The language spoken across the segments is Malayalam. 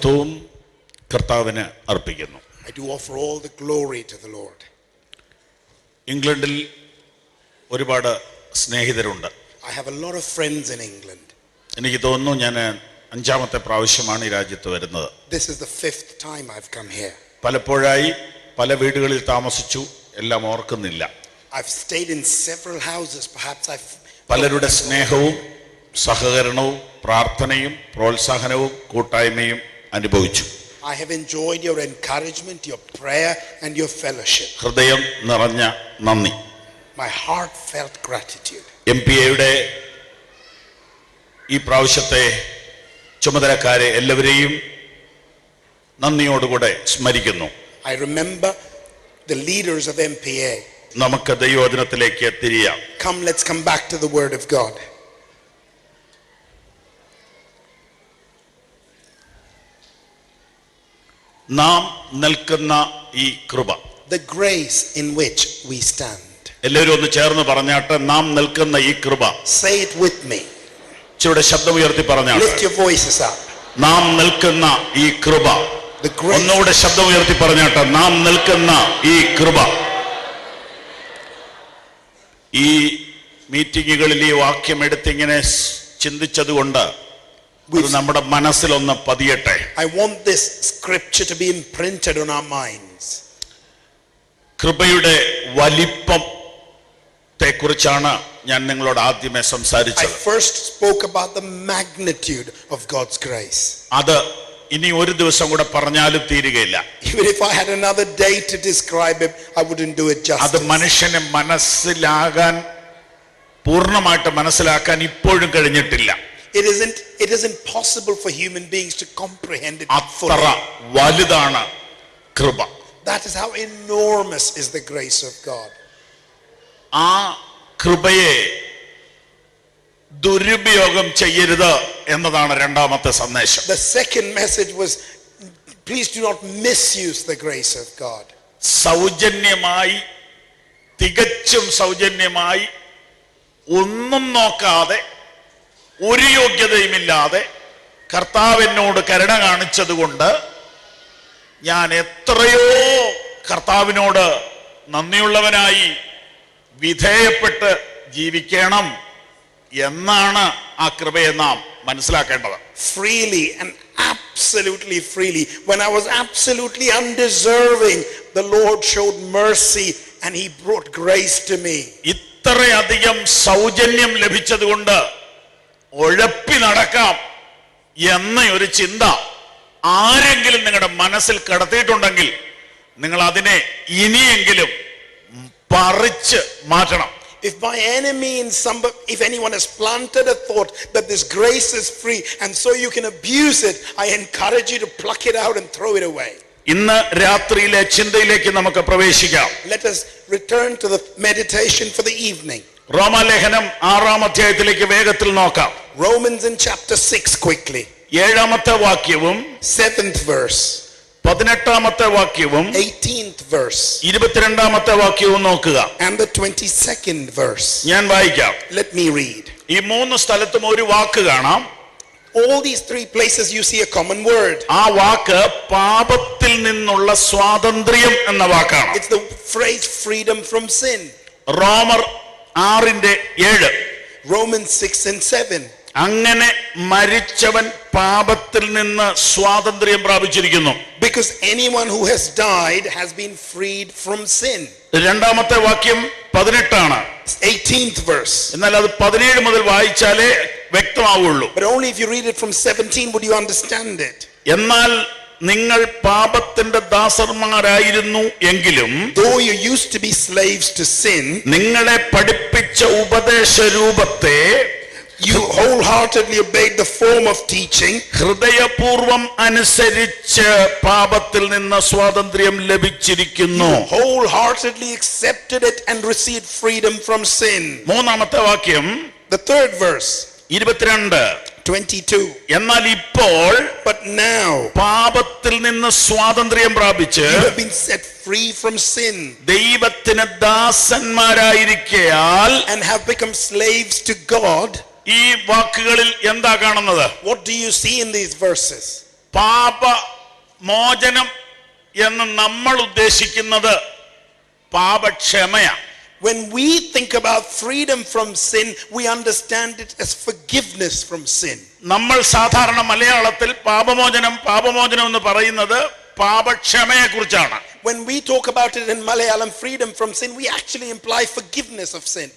മഹത്വവും കർത്താവിന് അർപ്പിക്കുന്നു. I do offer all the glory to the Lord. ഇംഗ്ലണ്ടിൽ ഒരുപാട് സ്നേഹിതരുണ്ട്. I have a lot of friends in England. എനിക്ക് തോന്നുന്നു ഞാൻ 5ാമത്തെ പ്രാവശ്യമാണ് ഈ രാജ്യത്ത് വരുന്നത്. This is the 5th time I've come here. പലപ്പോഴായി പല വീടുകളിൽ താമസിച്ചു, എല്ലാം ഓർക്കുന്നില്ല. I've stayed in several houses. Perhaps I've പലരുടെ സ്നേഹവും സഹകരണവും പ്രാർത്ഥനയും പ്രോത്സാഹനവും കൂട്ടായ്മയും അനുഭവിച്ചു. I have enjoyed your encouragement, your prayer and your fellowship. ഹൃദയം നിറഞ്ഞ നന്ദി. My heartfelt gratitude. MPAയുടെ ഈ പ്രാവശ്യത്തെ ചുമതലക്കാരെ എല്ലാവരെയും നന്ദിയോടുകൂടെ സ്മരിക്കുന്നു. I remember the leaders of MPA. നമുക്ക് ദൈവവചനത്തിലേക്ക് തിരിയാം. Come, let's come back to the word of God. നാം നിൽക്കുന്ന ഈ കൃപ, the grace in which we stand. എല്ലാവരും ഒന്ന് ചേർന്ന് പറഞ്ഞാട്ടെ, നാം നിൽക്കുന്ന ഈ കൃപ. Say it with me. ചുവടെ ശബ്ദമുയർത്തി പറഞ്ഞാട്ടെ. Lift your voices up. നാം നിൽക്കുന്ന ഈ കൃപ. The grace. ഒന്നുകൂടെ ശബ്ദമുയർത്തി പറഞ്ഞാട്ടെ, നാം നിൽക്കുന്ന ഈ കൃപ. ഈ മീറ്റിങ്ങുകളിൽ ഈ വാക്യം എടുത്തിങ്ങനെ ചിന്തിച്ചതുകൊണ്ട് അത് നമ്മുടെ മനസ്സിലൊന്ന് പതിയട്ടെ. I want this scripture to be imprinted on our minds. കൃപയുടെ വലിപ്പത്തെ കുറിച്ചാണ് ഞാൻ നിങ്ങളോട് ആദ്യമേ സംസാരിച്ചത്. I first spoke about the magnitude of God's grace. അത് ഇനി ഒരു ദിവസം കൂടെ പറഞ്ഞാലും തീരുകയില്ല. Even if I had another day to describe it, I wouldn't do it justice. അത് മനുഷ്യനെ പൂർണ്ണമായിട്ട് മനസ്സിലാക്കാൻ ഇപ്പോഴും കഴിഞ്ഞിട്ടില്ല. It isn't possible for human beings to comprehend it fully. അത്ര വലുതാണ് കൃപ. That is how enormous is the grace of God. ആ കൃപയെ ദുരുപയോഗം ചെയ്യരുത് എന്നതാണ് രണ്ടാമത്തെ സന്ദേശം. The second message was, please do not misuse the grace of God. സൗജന്യമായി, തികച്ചും സൗജന്യമായി, ഒന്നും നോക്കാതെ, ഒരു യോഗ്യതയുമില്ലാതെ കർത്താവിനോട് കരുണ കാണിച്ചതുകൊണ്ട് ഞാൻ എത്രയോ കർത്താവിനോട് നന്ദിയുള്ളവനായി വിധേയപ്പെട്ട് ജീവിക്കണം എന്നാണ് ആ കൃപയെ നാം മനസ്സിലാക്കേണ്ടത്. Freely and absolutely freely. When I was absolutely undeserving, the Lord showed mercy and he brought grace to me. ഇത്രയധികം സൗജന്യം ലഭിച്ചതുകൊണ്ട് ഉഴപ്പി നടക്കാം എന്ന ഒരു ചിന്ത ആരെങ്കിലും നിങ്ങളുടെ മനസ്സിൽ കടത്തിയിട്ടുണ്ടെങ്കിൽ നിങ്ങൾ അതിനെ ഇനിയെങ്കിലും പറിച്ച് മാറ്റണം. If by any means if anyone has planted a thought that this grace is free and so you can abuse it, I encourage you to pluck it out and throw it away. ഇന്ന് രാത്രിയിലെ ചിന്തയിലേക്ക് നമുക്ക് പ്രവേശിക്കാം. Let us return to the meditation for the evening. റോമാലേഖനം 6-ാം അധ്യായത്തിലേക്ക് വേഗത്തിൽ നോക്കാം. Romans in chapter 6 quickly. 7ാമത്തെ വാക്യവും 7th verse, 18ാമത്തെ വാക്യവും 18th verse, 22ാമത്തെ വാക്യവും നോക്കുക. and the 22nd verse. ഞാൻ വായിക്കാം. Let me read. ഈ 3 സ്ഥലത്തും ഒരു വാക്ക് കാണാം. All these 3 places you see a common word. ആ വാക്ക് പാപത്തിൽ നിന്നുള്ള സ്വാതന്ത്ര്യം എന്ന വാക്കാണ്. It's the phrase freedom from sin. റോമർ 6:7. Romans 6:7. അങ്ങനെ മരിച്ചവൻ പാപത്തിൽ നിന്ന് സ്വാതന്ത്ര്യം പ്രാപിച്ചിരിക്കുന്നു. Because anyone who has died has been freed from sin. രണ്ടാമത്തെ വാക്യം 18 18th verse. എന്നാൽ അത് 17 മുതൽ വായിച്ചാലേ വ്യക്തമാവുള്ളൂ. But only if you read it from 17 would you understand it. എന്നാൽ നിങ്ങൾ പാപത്തിന്റെ ദാസന്മാരായിരുന്നു എങ്കിലും, though you used to be slaves to sin, നിങ്ങളെ പഠിപ്പിച്ച ഉപദേശ രൂപത്തെ you wholeheartedly obeyed the form of teaching. ഹൃദയപൂർവം അനുസരിച്ച് പാപത്തിൽ നിന്ന് സ്വാതന്ത്ര്യം ലഭിച്ചിരിക്കുന്നു. You wholeheartedly accepted it and received freedom from sin. മൂന്നാമത്തെ വാക്യം, the third verse, 22. എന്നാൽ ഇപ്പോൾ, but now, പാപത്തിൽ നിന്ന് സ്വാതന്ത്ര്യം പ്രാപിച്ച് you have been set free from sin, ദൈവത്തിന് ദാസന്മാരായിരിക്കയാൽ, and have become slaves to God. ഈ വാക്കുകളിൽ എന്താ കാണുന്നത്? What do you see in these verses? പാപമോചനം എന്ന് നമ്മൾ ഉദ്ദേശിക്കുന്നത് പാപക്ഷമയാണ്. When we think about freedom from sin, we understand it as forgiveness from sin. നമ്മൾ സാധാരണ മലയാളത്തിൽ പാപമോചനം എന്ന് പറയുന്നത് പാപക്ഷമയെ കുറിച്ചാണ്. When we talk about it in Malayalam, freedom from sin, we actually imply forgiveness of sin.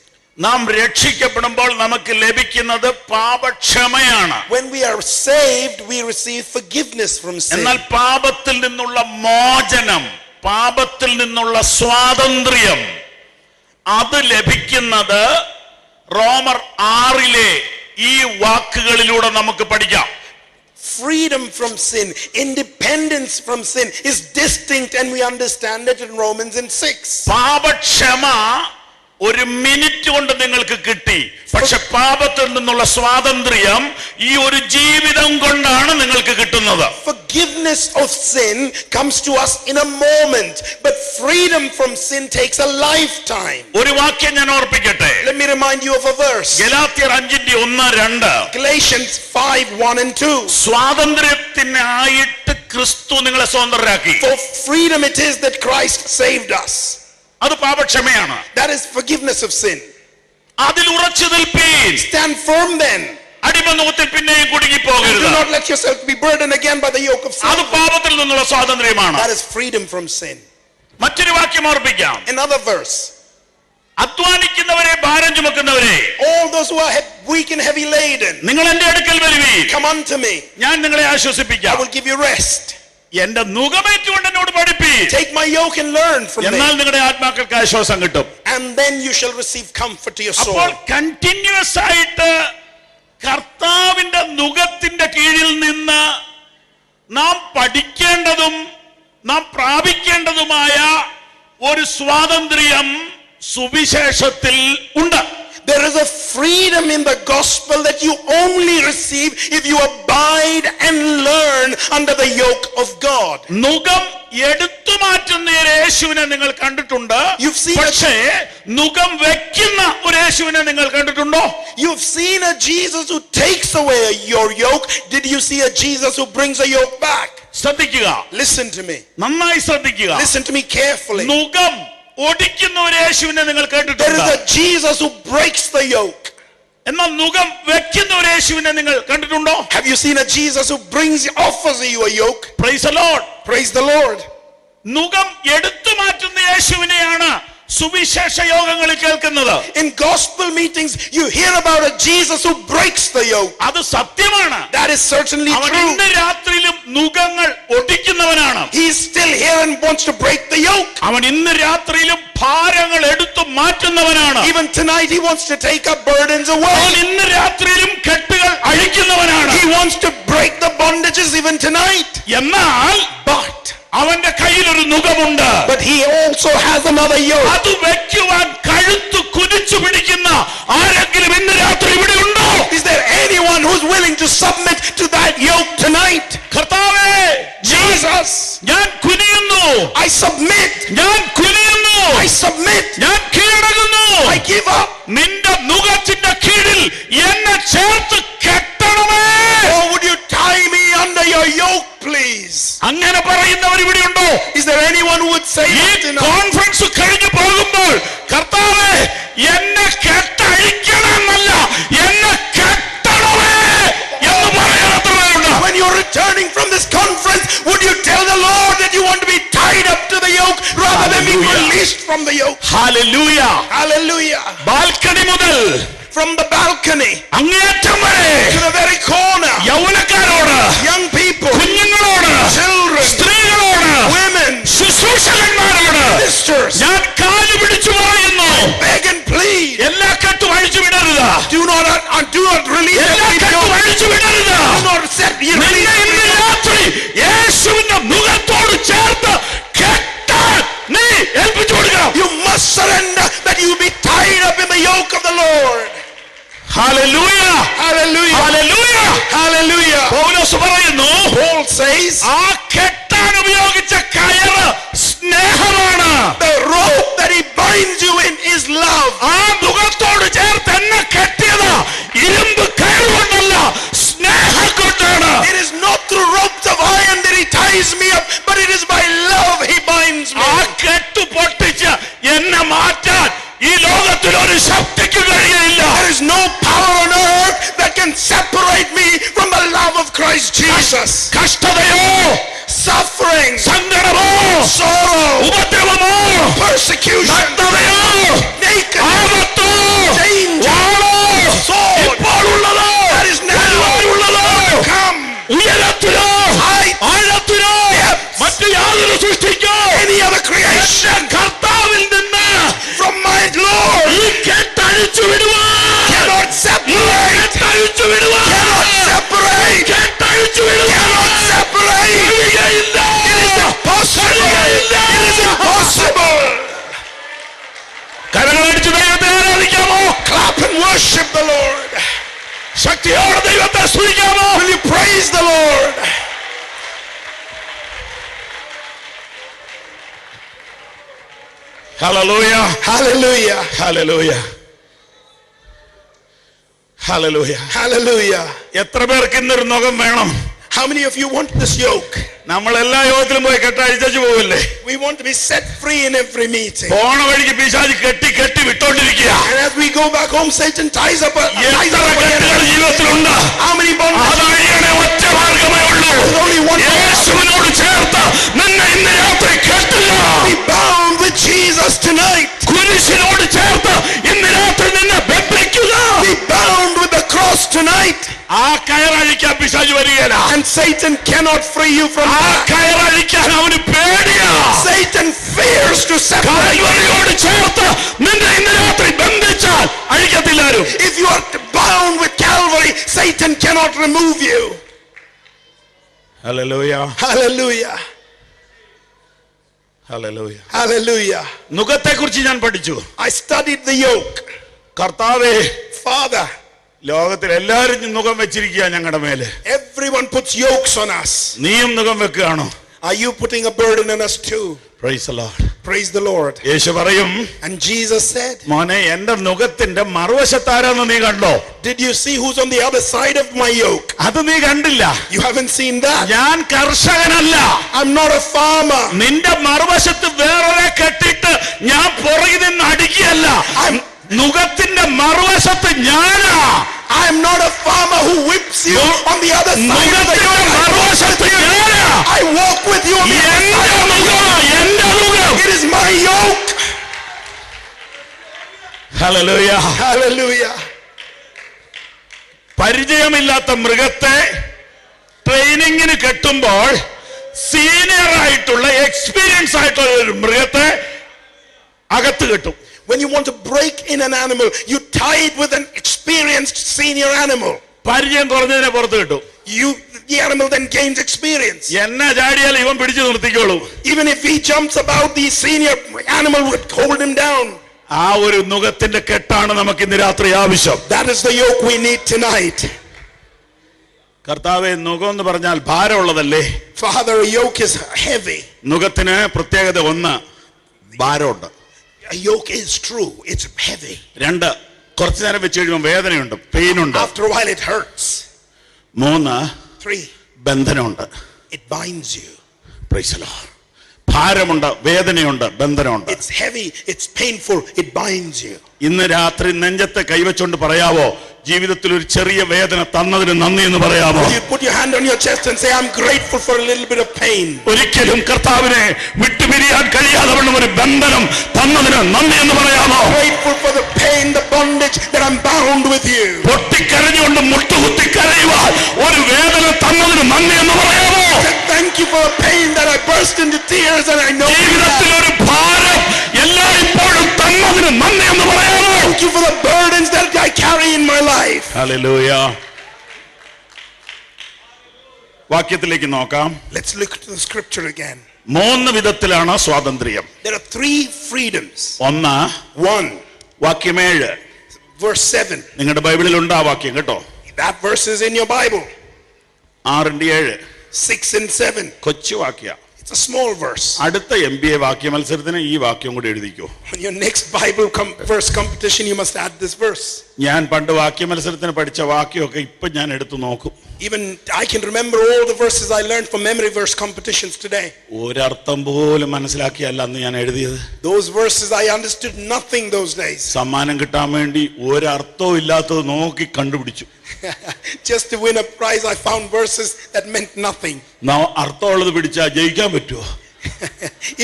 നാം രക്ഷിക്കപ്പെടുമ്പോൾ നമുക്ക് ലഭിക്കുന്നത് പാപക്ഷമയാണ്. When we are saved, we receive forgiveness from sin. എന്നാൽ പാപത്തിൽ നിന്നുള്ള മോചനം, പാപത്തിൽ നിന്നുള്ള സ്വാതന്ത്ര്യം അത് ലഭിക്കുന്നത് റോമർ 6 ഈ വാക്കുകളിലൂടെ നമുക്ക് പഠിക്കാം. Freedom from sin, independence from sin is distinct, and we understand it in Romans 6. പാപക്ഷമ ഒരു മിനിറ്റ് കൊണ്ട് നിങ്ങൾക്ക് കിട്ടി. പക്ഷെ പാപത്തിൽ നിന്നുള്ള സ്വാതന്ത്ര്യം ഈ ഒരു ജീവിതം കൊണ്ടാണ് നിങ്ങൾക്ക് കിട്ടുന്നത്. Forgiveness of sin comes to us in a moment, but freedom from sin takes a lifetime. ഒരു വാക്യം ഞാൻ ഓർപ്പിക്കട്ടെ. Let me remind you of a verse. ഗലാത്യർ 5:1-2. Galatians 5:1-2. സ്വാതന്ത്ര്യത്തിനായിട്ട് ക്രിസ്തു നിങ്ങളെ സ്വതന്ത്രരാക്കി. For freedom it is that Christ saved us. അത് പാപക്ഷമയാണ്. That is forgiveness of sin. അതിൽ ഉറച്ചു നിൽപ്പീൻ. Stand firm then. അടിമനുഖത്തിൽ പിന്നെയും കുടുങ്ങി പോകരുത്. Do not let yourself be burdened again by the yoke of sin. അത് പാപത്തിൽ നിന്നുള്ള സ്വാതന്ത്ര്യമാണ്. That is freedom from sin. മറ്റൊരു വാക്യം ഓർപ്പിക്കാം. Another verse. അധ്വാനിക്കുന്നവരെ ഭാരം ചുമക്കുന്നവരെ, all those who are weak and heavy laden, നിങ്ങൾ എന്റെ അടുക്കൽ വരുവീൻ. come unto me. ഞാൻ നിങ്ങളെ I ആശ്വസിപ്പിക്കാം. will give you rest. എന്റെ നുകമേറ്റുകൊണ്ട് എന്നോട് പഠിപ്പീൻ. Take my yoke and learn from me. എന്നാൽ നിങ്ങളുടെ ആത്മാക്കൾക്ക് ആശ്വാസം കിട്ടും. And then you shall receive comfort to your soul. അപ്പോൾ കണ്ടിന്യൂസ് ആയിട്ട് കർത്താവിന്റെ നുകത്തിന്റെ കീഴിൽ നിന്ന് നാം പഠിക്കേണ്ടതും നാം പ്രാപിക്കേണ്ടതുമായ ഒരു സ്വാതന്ത്ര്യം സുവിശേഷത്തിൽ ഉണ്ട്. There is a freedom in the gospel that you only receive if you abide and learn under the yoke of God. നുകം എടുത്തു മാറ്റുന്ന യേശുവിനെ നിങ്ങൾ കണ്ടിട്ടുണ്ട്. You've seen പക്ഷേ നുകം വെക്കുന്ന ഒരു യേശുവിനെ നിങ്ങൾ കണ്ടിട്ടുണ്ടോ? You've seen a Jesus who takes away your yoke. Did you see a Jesus who brings a yoke back? ശ്രദ്ധിക്കുക. Listen to me. നന്നായി ശ്രദ്ധിക്കുക. Listen to me carefully. നുകം ഒടിക്കുന്ന ഒരു യേശുവിനെ നിങ്ങൾ There കണ്ടിട്ടുണ്ട്. is a Jesus who breaks the yoke. എന്നാൽ നുകം വെക്കുന്ന ഒരു യേശുവിനെ നിങ്ങൾ കണ്ടിട്ടുണ്ടോ? Have you seen a Jesus who offers you a yoke? Praise the Lord. Praise the Lord. നുകം എടുത്തു മാറ്റുന്ന യേശുവിനെയാണ് സുവിശേഷ യോഗങ്ങളിൽ കേൾക്കുന്നത്. In gospel meetings you hear about a Jesus who breaks the yoke. അത് സത്യമാണ്. That is certainly അവൻ true. ഇന്ന് രാത്രിയിലും നുകങ്ങൾ ഒടിക്കുന്നവനാണ്. He is still here and wants to break the yoke. അവൻ ഇന്ന് രാത്രിയിലും ഭാരങ്ങൾ എടുത്തു മാറ്റുന്നവനാണ്. Even tonight he wants to take up burdens അവൻ away. ഇന്ന് രാത്രിയിലും കെട്ടുകൾ അഴിക്കുന്നവനാണ്. He wants to break the bondages even tonight. എന്നാൽ അവന്റെ കയ്യിൽ ഒരു നുകമുണ്ട്. But he also has another yoke. അത് വെക്കുവാൻ കഴുത്തു കുനിച്ചു പിടിക്കുന്ന ആരെങ്കിലും ഇന്ന് രാത്രി ഇവിടെ ഉണ്ടോ? Is there anyone who's willing to submit to that yoke tonight? കർത്താവേ, Jesus, ഞാൻ കുനിയുന്നു. I submit. ഞാൻ കുനിയുന്നു. I submit. ഞാൻ കീഴടങ്ങുന്നു. I give up. നിന്റെ നുകത്തിന്റെ കീഴിൽ എന്നെ ചേർത്ത് കെട്ടണമേ. Or would you tie me under your yoke, please? അങ്ങനെ പറയുന്നവർ ഇവിടെ ഉണ്ടോ? Is there anyone who would say ഈ that tonight? കോൺഫറൻസ് കഴിഞ്ഞു പോകുമ്പോൾ കർത്താവേ എന്നെ കെട്ടഴിക്കണമെന്നല്ല, എന്നെ കെട്ടണമേ എന്ന് പറയാത്തവരുണ്ട്. When you're returning from this conference, would you tell the Lord that you want to be tied up to the yoke rather than being Hallelujah. released from the yoke? Hallelujah. Hallelujah. Balcony മുതൽ From the balcony അങ്ങേറ്റം വരെ to the very corner, യൗവനക്കാരോട്, young people, കുഞ്ഞുങ്ങളോട്, children, സ്ത്രീകളോട്, women, ശുശ്രൂഷകന്മാരോട് sisters, ഞാൻ കാല് പിടിച്ചു പറയുന്നു. beg and plead. എല്ലാ കെട്ടും അഴിച്ചു വിടരുത്. Do not release എല്ലാ every കെട്ടും yoke. അഴിച്ചു വിടരുത്. Do not set you നിന്നെ release ഇന്ന് every yoke. രാത്രി യേശുവിന്റെ മുഖത്തോട് ചേർത്ത് കെട്ടാൻ നീ ഏൽപ്പിച്ചു കൊടുക്കണം. You must surrender that you be tied up in the yoke of the Lord. Hallelujah. Hallelujah. Hallelujah. Hallelujah. പൗലോസ് പറയുന്നു, Paul says, ആ കെട്ടാൻ ഉപയോഗിച്ച കയറ് സ്നേഹമാണ്. the rope that he binds you in is love. ആ മുഖത്തോട് ചേർത്ത് എന്നെ കെട്ടിയത് ഇരുമ്പ് കയറുകൊണ്ടല്ല, സ്നേഹം കൊണ്ടാണ്. It is not through ropes of Jesus. കഷ്ടതയോ Suffering, സങ്കടമോ sorrow, ഉപദ്രവമോ persecution, നഗ്നതയോ nakedness, ആപത്തോ danger, വാളോ sword, ഇപ്പോഴുള്ളതോ that is now, വരുവാനുള്ളതോ come, ഉയരത്തിലോ height, ആഴത്തിലോ depths, മറ്റു യാതൊരു സൃഷ്ടിക്കോ any other creation കർത്താവിൽ നിന്ന് from my Lord ഈ കെട്ടഴിച്ചു വിടുവാൻ cannot separate, കെട്ടഴിച്ചു വിടുവാൻ cannot separate, കെട്ടഴിച്ചു വിടുവാൻ cannot separate. കഴിയുകയില്ല. It is impossible. കഴിയുകയില്ല. It is impossible. കരങ്ങളടിച്ച് ദൈവത്തെ ആരാധിക്കാമോ? Clap and worship the Lord. ശക്തിയോടെ ദൈവത്തെ സ്തുതിക്കാമോ? Will you praise the Lord? Hallelujah Hallelujah. Hallelujah hallelujah. Hallelujah. എത്ര പേർക്ക് ഇന്നൊരു നുകം വേണം? How many of you want this yoke? നമ്മൾ എല്ലാ യോഗത്തിലും പോയി കെട്ടഴിച്ചു പോവില്ലേ? We want to be set free in every meeting. പോണ വഴിക്ക് പിശാച് കെട്ടി കെട്ടി വിട്ടോണ്ടിരിക്കുക. And as we go back home, Satan ties up എത്ര കെട്ടുകൾ ജീവിതത്തിലുണ്ട്? how many bondages? അതഴിയണേ ഒറ്റ മാർഗമേ ഉള്ളൂ. There's only one path. യേശുവിനോട് ചേർത്ത് നിന്നെ ഇന്ന് രാത്രി കെട്ടുക. Be bound with Jesus tonight. കുരിശിനോട് ചേർത്ത് ഇന്ന് രാത്രി നിന്നെ ബന്ധിക്കുക. Be bound with the cross tonight. ആ കയറഴിക്കാൻ പിശാച് വരികയില്ല. And Satan cannot free you from ആ that. കയറഴിക്കാൻ അവന് പേടിയാ. Satan fears to separate. കാൽവരിയോട് ചേർത്ത് നിന്നെ ഇന്ന് രാത്രി ബന്ധിച്ചാൽ അഴിക്കത്തില്ലാരും. If you are bound with Calvary, Satan cannot remove you. Hallelujah Hallelujah. Hallelujah. Hallelujah. നുകത്തെക്കുറിച്ച് ഞാൻ പഠിച്ചു. I studied the yoke. കർത്താവേ, Father, ലോകത്തിൽ എല്ലാവരും നുകം വെച്ചിരിക്കുക ഞങ്ങളുടെ മേലെ. everyone puts yokes on us. നീയും നുകം വെക്കുകയാണോ? Are you putting a burden on us too? Price the Lord. Praise the Lord. യേശു പറയും, And Jesus said, മോനെ എന്റെ നുകത്തിന്റെ മറുവശത്താരാന്ന് നീ കണ്ടോ? did you see who's on the other side of my yoke? അത് നീ കണ്ടില്ല. You haven't seen that. ഞാൻ കർഷകനല്ല. I'm not a farmer. നിന്റെ മറുവശത്ത് വേറെ കെട്ടിട്ട് ഞാൻ പുറകിൽ നിന്ന് അടിക്കുകയല്ല. നുകത്തിന്റെ മറുവശത്ത് ഞാനാ. I'm not a farmer who whips you on the other side of the നുകത്തിന്റെ yoke. മറുവശത്ത് ഞാനാ. I walk with you on the other എന്റെ side of the നുകം, yoke. എന്റെ നുകം. It is my yoke. Hallelujah. Hallelujah. പരിചയമില്ലാത്ത മൃഗത്തെ ട്രെയിനിങ്ങിന് കെട്ടുമ്പോൾ സീനിയർ ആയിട്ടുള്ള എക്സ്പീരിയൻസ് ആയിട്ടുള്ള ഒരു മൃഗത്തെ അകത്ത് കെട്ടും. When you want to break in an animal, you tie it with an experienced senior animal. പരിചയം കുറഞ്ഞതിനെ പുറത്ത് കിട്ടും. The animal then gains experience. എന്നെ ചാടിയാൽ ഇവൻ പിടിച്ചു നിർത്തിക്കോളൂ. Even if he jumps about, the senior animal would hold him down. ആ ഒരു നുകത്തിന്റെ കെട്ടാണ് നമുക്ക് ഇന്ന് രാത്രി ആവശ്യം. That is the yoke we need tonight. കർത്താവേ, നുകം എന്ന് പറഞ്ഞാൽ ഭാരമുള്ളതല്ലേ? Father, a yoke is heavy. നുകത്തിന് പ്രത്യേകത ഒന്ന്, ഭാരമുണ്ട്. A yoke is true, it's heavy. രണ്ട്, കുറച്ചു നേരം വെച്ച് കഴിയുമ്പോൾ വേദനയുണ്ട്, പെയിനുണ്ട്. After a while it hurts. മൂന്ന്, 3, ബന്ധനമുണ്ട്. it binds you. Praise the Lord. ഭാരമുണ്ട്, വേദനയുണ്ട്, ബന്ധനമുണ്ട്. It's heavy, it's painful, it binds you. ഇന്ന് രാത്രി നെഞ്ചത്തെ കൈവച്ചുകൊണ്ട് പറയാവോ, ജീവിതത്തിൽ ഒരു ചെറിയ വേദന തന്നതിന് നന്ദി എന്ന് പറയാമോ? You put your hand on your chest and say, I'm grateful for a little bit of pain. ഒരിക്കലും കർത്താവിനെ വിട്ടുപിരിയാൻ കഴിയാതെ വണ്ണം ഒരു ബന്ധനം തന്നതിന് നന്ദി എന്ന് പറയാമോ? Grateful for the pain, the bondage that I'm bound with you. പൊട്ടിക്കരഞ്ഞുകൊണ്ട് മുട്ടുകുത്തി കരയുവാൻ ഒരു വേദന തന്നതിന് നന്ദി എന്ന് പറയാമോ? Thank you for the pain that I burst into tears and I know ജീവിതത്തിൽ ഒരു ഭാരം എല്ലായ്പ്പോഴും തന്നതിന് നന്ദി എന്ന് പറയാമോ? Thank you for the burdens that I carry in my life. Hallelujah. വാക്യത്തിലേക്ക് നോക്കാം. Let's look at the scripture again. മൂന്ന് വിധത്തിലാണ് സ്വാതന്ത്ര്യം. There are 3 freedoms. ഒന്ന്, 1, വാക്യം 7. verse 7. നിങ്ങളുടെ ബൈബിളിൽ ഉണ്ട് ആ വാക്യം കേട്ടോ. That verse is in your Bible. 6:7. 6 and 7. കൊച്ചു വാക്യ. It's a small verse. അടുത്ത MBA വാക്യ മത്സരത്തിന് ഈ വാക്യം കൂടി എഴുതിക്കോ. On your next Bible verse competition, you must add this verse. ഞാൻ പണ്ട് വാക്യ മത്സരത്തിന് പഠിച്ച വാക്യമൊക്കെ ഇപ്പൊ ഞാൻ എടുത്തു നോക്കും. Even I can remember all the verses I learned from memory verse competitions today. ഒരർത്ഥം പോലും മനസ്സിലാക്കിയല്ല അന്ന് ഞാൻ എഴുതിയത്. Those verses I understood nothing those days. സമ്മാനം കിട്ടാൻ വേണ്ടി ഒരർത്ഥവും ഇല്ലാത്തത് നോക്കി കണ്ടുപിടിച്ചു. Just to win a prize I found verses that meant nothing. അർത്ഥമുള്ളത് പിടിച്ചാൽ ജയിക്കാൻ പറ്റുമോ?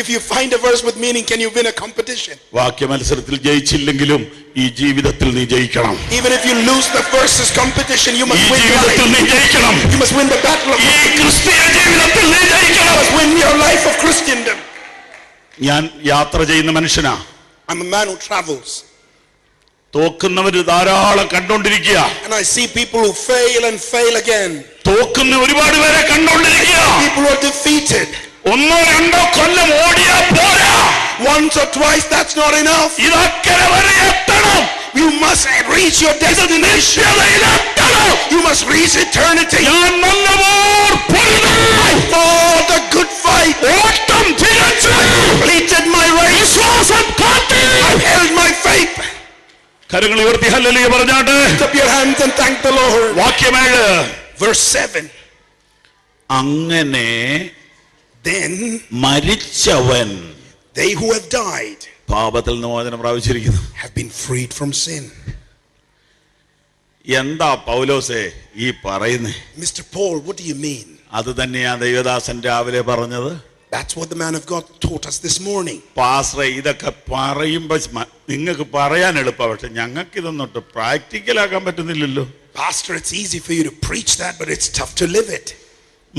If you find a verse with meaning, can you win a competition? വാക്യ മത്സരത്തിൽ ജയിച്ചില്ലെങ്കിലും ഈ ജീവിതത്തിൽ നീ ജയിക്കണം. Even if you lose the verses competition, you must win your ജീവിതത്തിൽ നീ ജയിക്കണം. life. You must win the battle of ഈ ക്രിസ്തീയ ജീവിതത്തിൽ നീ ജയിക്കണം. You must win your life of Christendom. ഞാൻ യാത്ര ചെയ്യുന്ന മനുഷ്യനാ. I'm a man who travels. തോക്കുന്നവര് ധാരാളം കണ്ടോണ്ടിരിക്കുക. And I see people who fail and fail again. തോക്കുന്ന ഒരുപാട് പേരെ കണ്ടോണ്ടിരിക്കുക. People who are defeated. ഒന്നോ രണ്ടോ കൊല്ലം ഓടിയാ പോരാ. Once or twice, that's not enough. ഇതക്കരെ വരെ എത്തണം. You must reach your destination. You must reach eternity. ഞാൻ നല്ലപോർ പൊരുതി. I fought a good fight. ഓട്ടം തികച്ചു. Completed my race. വിശ്വാസം കാത്തു. I held my faith. കരങ്ങൾ ഉയർത്തി ഹല്ലേലൂയ പറഞ്ഞാട്ടെ. Lift up your hands and thank the Lord. വാക്യം 7 Verse 7. അങ്ങനെ Then മരിച്ചവൻ they who have died പാപത്തിൽ നിന്ന് മോചനം പ്രാപിച്ചിരിക്കുന്നു. have been freed from sin. എന്താ പൗലോസേ ഈ പറയുന്നേ? Mr. Paul, what do you mean? അത് തന്നെയാ ദൈവദാസൻ രാവിലെ പറഞ്ഞത്. That's what the man of God taught us this morning. Pastor ഇതൊക്കെ പറയുമ്പോ നിങ്ങൾക്ക് പറയാൻ എളുപ്പ, പക്ഷെ ഞങ്ങൾക്ക് ഇതൊന്നൊട്ട് പ്രാക്ടിക്കലാക്കാൻ പറ്റുന്നില്ലല്ലോ. Pastor, it's easy for you to preach that, but it's tough to live it.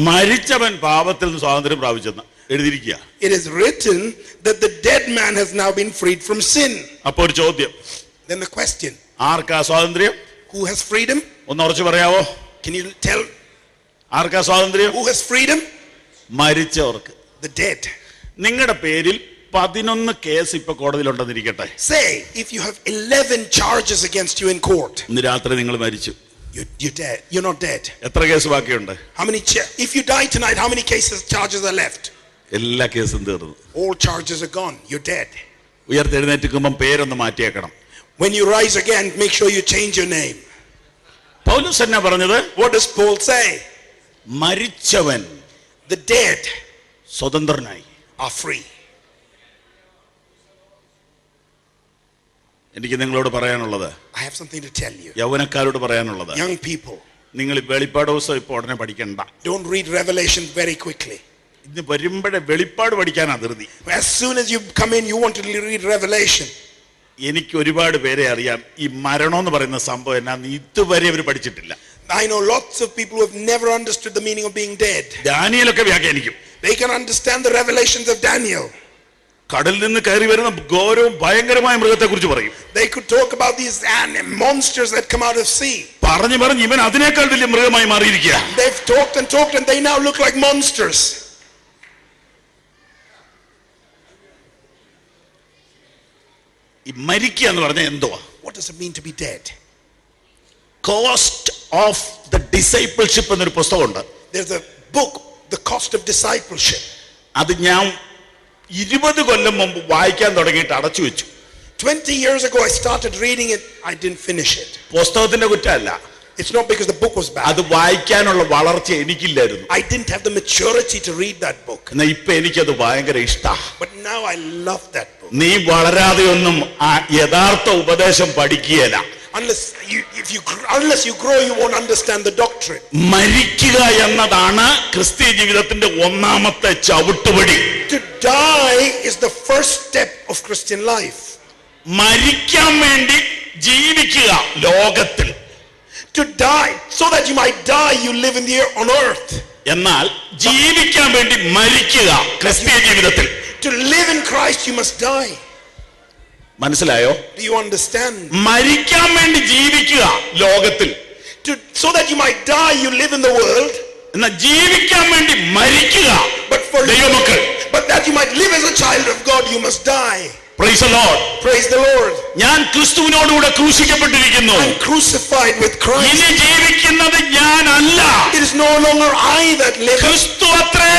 മരിച്ചവൻ പാപത്തിൽ നിന്ന് സ്വാതന്ത്ര്യം പ്രാപിച്ചെന്ന് എഴുതിയിരിക്കുക. It is written that the dead man has now been freed from sin. അപ്പൊ ഒരു ചോദ്യം. Then the question, ആർക്കാ സ്വാതന്ത്ര്യം? who has freedom? ഒന്ന് ഉറച്ചു പറയാവോ? Can you tell ആർക്കാ സ്വാതന്ത്ര്യം? who has freedom? മരിച്ചവർക്ക്. The dead. നിങ്ങളുടെ പേരിൽ 11 കേസ് ഇപ്പൊ കോടതിയിലുണ്ടെന്നിരിക്കട്ടെ. Say, if you have 11 charges against you in court. ഇന്ന് രാത്രി നിങ്ങൾ മരിച്ചു. You're dead. You're not dead. എത്ര കേസ് ബാക്കിയുണ്ട്? How many if you die tonight, how many charges are left? എല്ലാ കേസും തീർന്നു. All charges are gone. You're dead. ഉയർത്തെഴുന്നേൽക്കുമ്പോൾ പേരൊന്ന് മാറ്റിയേക്കണം. When you rise again, make sure you change your name. പൗലോസ് എന്നാ പറഞ്ഞത്? What does Paul say? മരിച്ചവൻ, The dead സ്വതന്ത്രനായി, are free. എനിക്ക് നിങ്ങളോട് പറയാനുള്ളത്, I have something to tell you. യൗവനക്കാരോട് പറയാനുള്ളത്, Young people, നിങ്ങൾ വെളിപ്പാട് ദിവസം ഇപ്പൊ ഉടനെ പഠിക്കണ്ട. don't read Revelation very quickly. ഇന്ന് വരുമ്പോഴേ വെളിപ്പാട് പഠിക്കാനാ ധൃതി. As soon as you come in, you want to read Revelation. എനിക്ക് ഒരുപാട് പേരെ അറിയാം, ഈ മരണം എന്ന് പറയുന്ന സംഭവം എന്നാന്ന് ഇതുവരെ അവർ പഠിച്ചിട്ടില്ല. I know lots of people who have never understood the meaning of being dead. ദാനിയേലൊക്കെ വ്യാഖ്യാനിക്കും. They can understand the revelations of Daniel. കടലിൽ നിന്ന് കയറി വരുന്ന ഗൗരവം ഭയങ്കരമായ മൃഗത്തെ കുറിച്ച് പറയും. They could talk about these monsters that come out of sea. പറഞ്ഞു പറഞ്ഞ് ഇവൻ അതിനേക്കാൾ വലിയ മൃഗമായി മാറിയിരിക്കുക. They've talked and they now look like monsters. ഈ മരിക്കുക എന്ന് പറഞ്ഞാൽ എന്തുവാ? What does it mean to be dead? Cost of the discipleship എന്നൊരു പുസ്തകമുണ്ട്. There's a book, The Cost of Discipleship. അത് ഞാൻ 20 കൊല്ലം മുമ്പ് വായിക്കാൻ തുടങ്ങിയിട്ട് അടച്ചു വെച്ചു. 20 years ago I started reading it. I didn't finish it. പുസ്തകത്തിന്റെ കുറ്റമല്ല. It's not because the book was bad. അത് വായിക്കാനുള്ള വളർച്ച എനിക്കില്ലായിരുന്നു. I didn't have the maturity to read that book. എന്നാ ഇപ്പൊ എനിക്കത് ഭയങ്കര ഇഷ്ടാ. But now I love that book. നീ വളരാതെ ഒന്നും ആ യഥാർത്ഥ ഉപദേശം പഠിക്കുകയില്ല. Unless you grow, you won't understand the doctrine. മരിക്കുക എന്നതാണ് ക്രിസ്തീയ ജീവിതത്തിന്റെ ഒന്നാമത്തെ ചവിട്ടുപടി. To die is the first step of Christian life. മരിക്കാൻ വേണ്ടി ജീവിക്കുക ലോകത്തിൽ. To die, so that you might die, you live on earth. എന്നാൽ ജീവിക്കാൻ വേണ്ടി മരിക്കുക ക്രിസ്തീയ ജീവിതത്തിൽ. To live in Christ, you must die. മനസ്സിലായോ? Do you understand? മരിക്കാൻ വേണ്ടി ജീവിക്കുക ലോകത്തിൽ. So that you might die, you live in the world. എന്നാൽ ജീവിക്കാൻ വേണ്ടി മരിക്കുക ദൈവമക്കൾ. But that you might live as a child of God, you must die. Praise the Lord. Praise the Lord. ഞാൻ ക്രിസ്തുവിനോടുകൂടെ ക്രൂശിക്കപ്പെട്ടിരിക്കുന്നു. I'm crucified with Christ. ഇനി ജീവിക്കുന്നത് ഞാനല്ല. It is no longer I that live. ക്രിസ്തു അത്രേ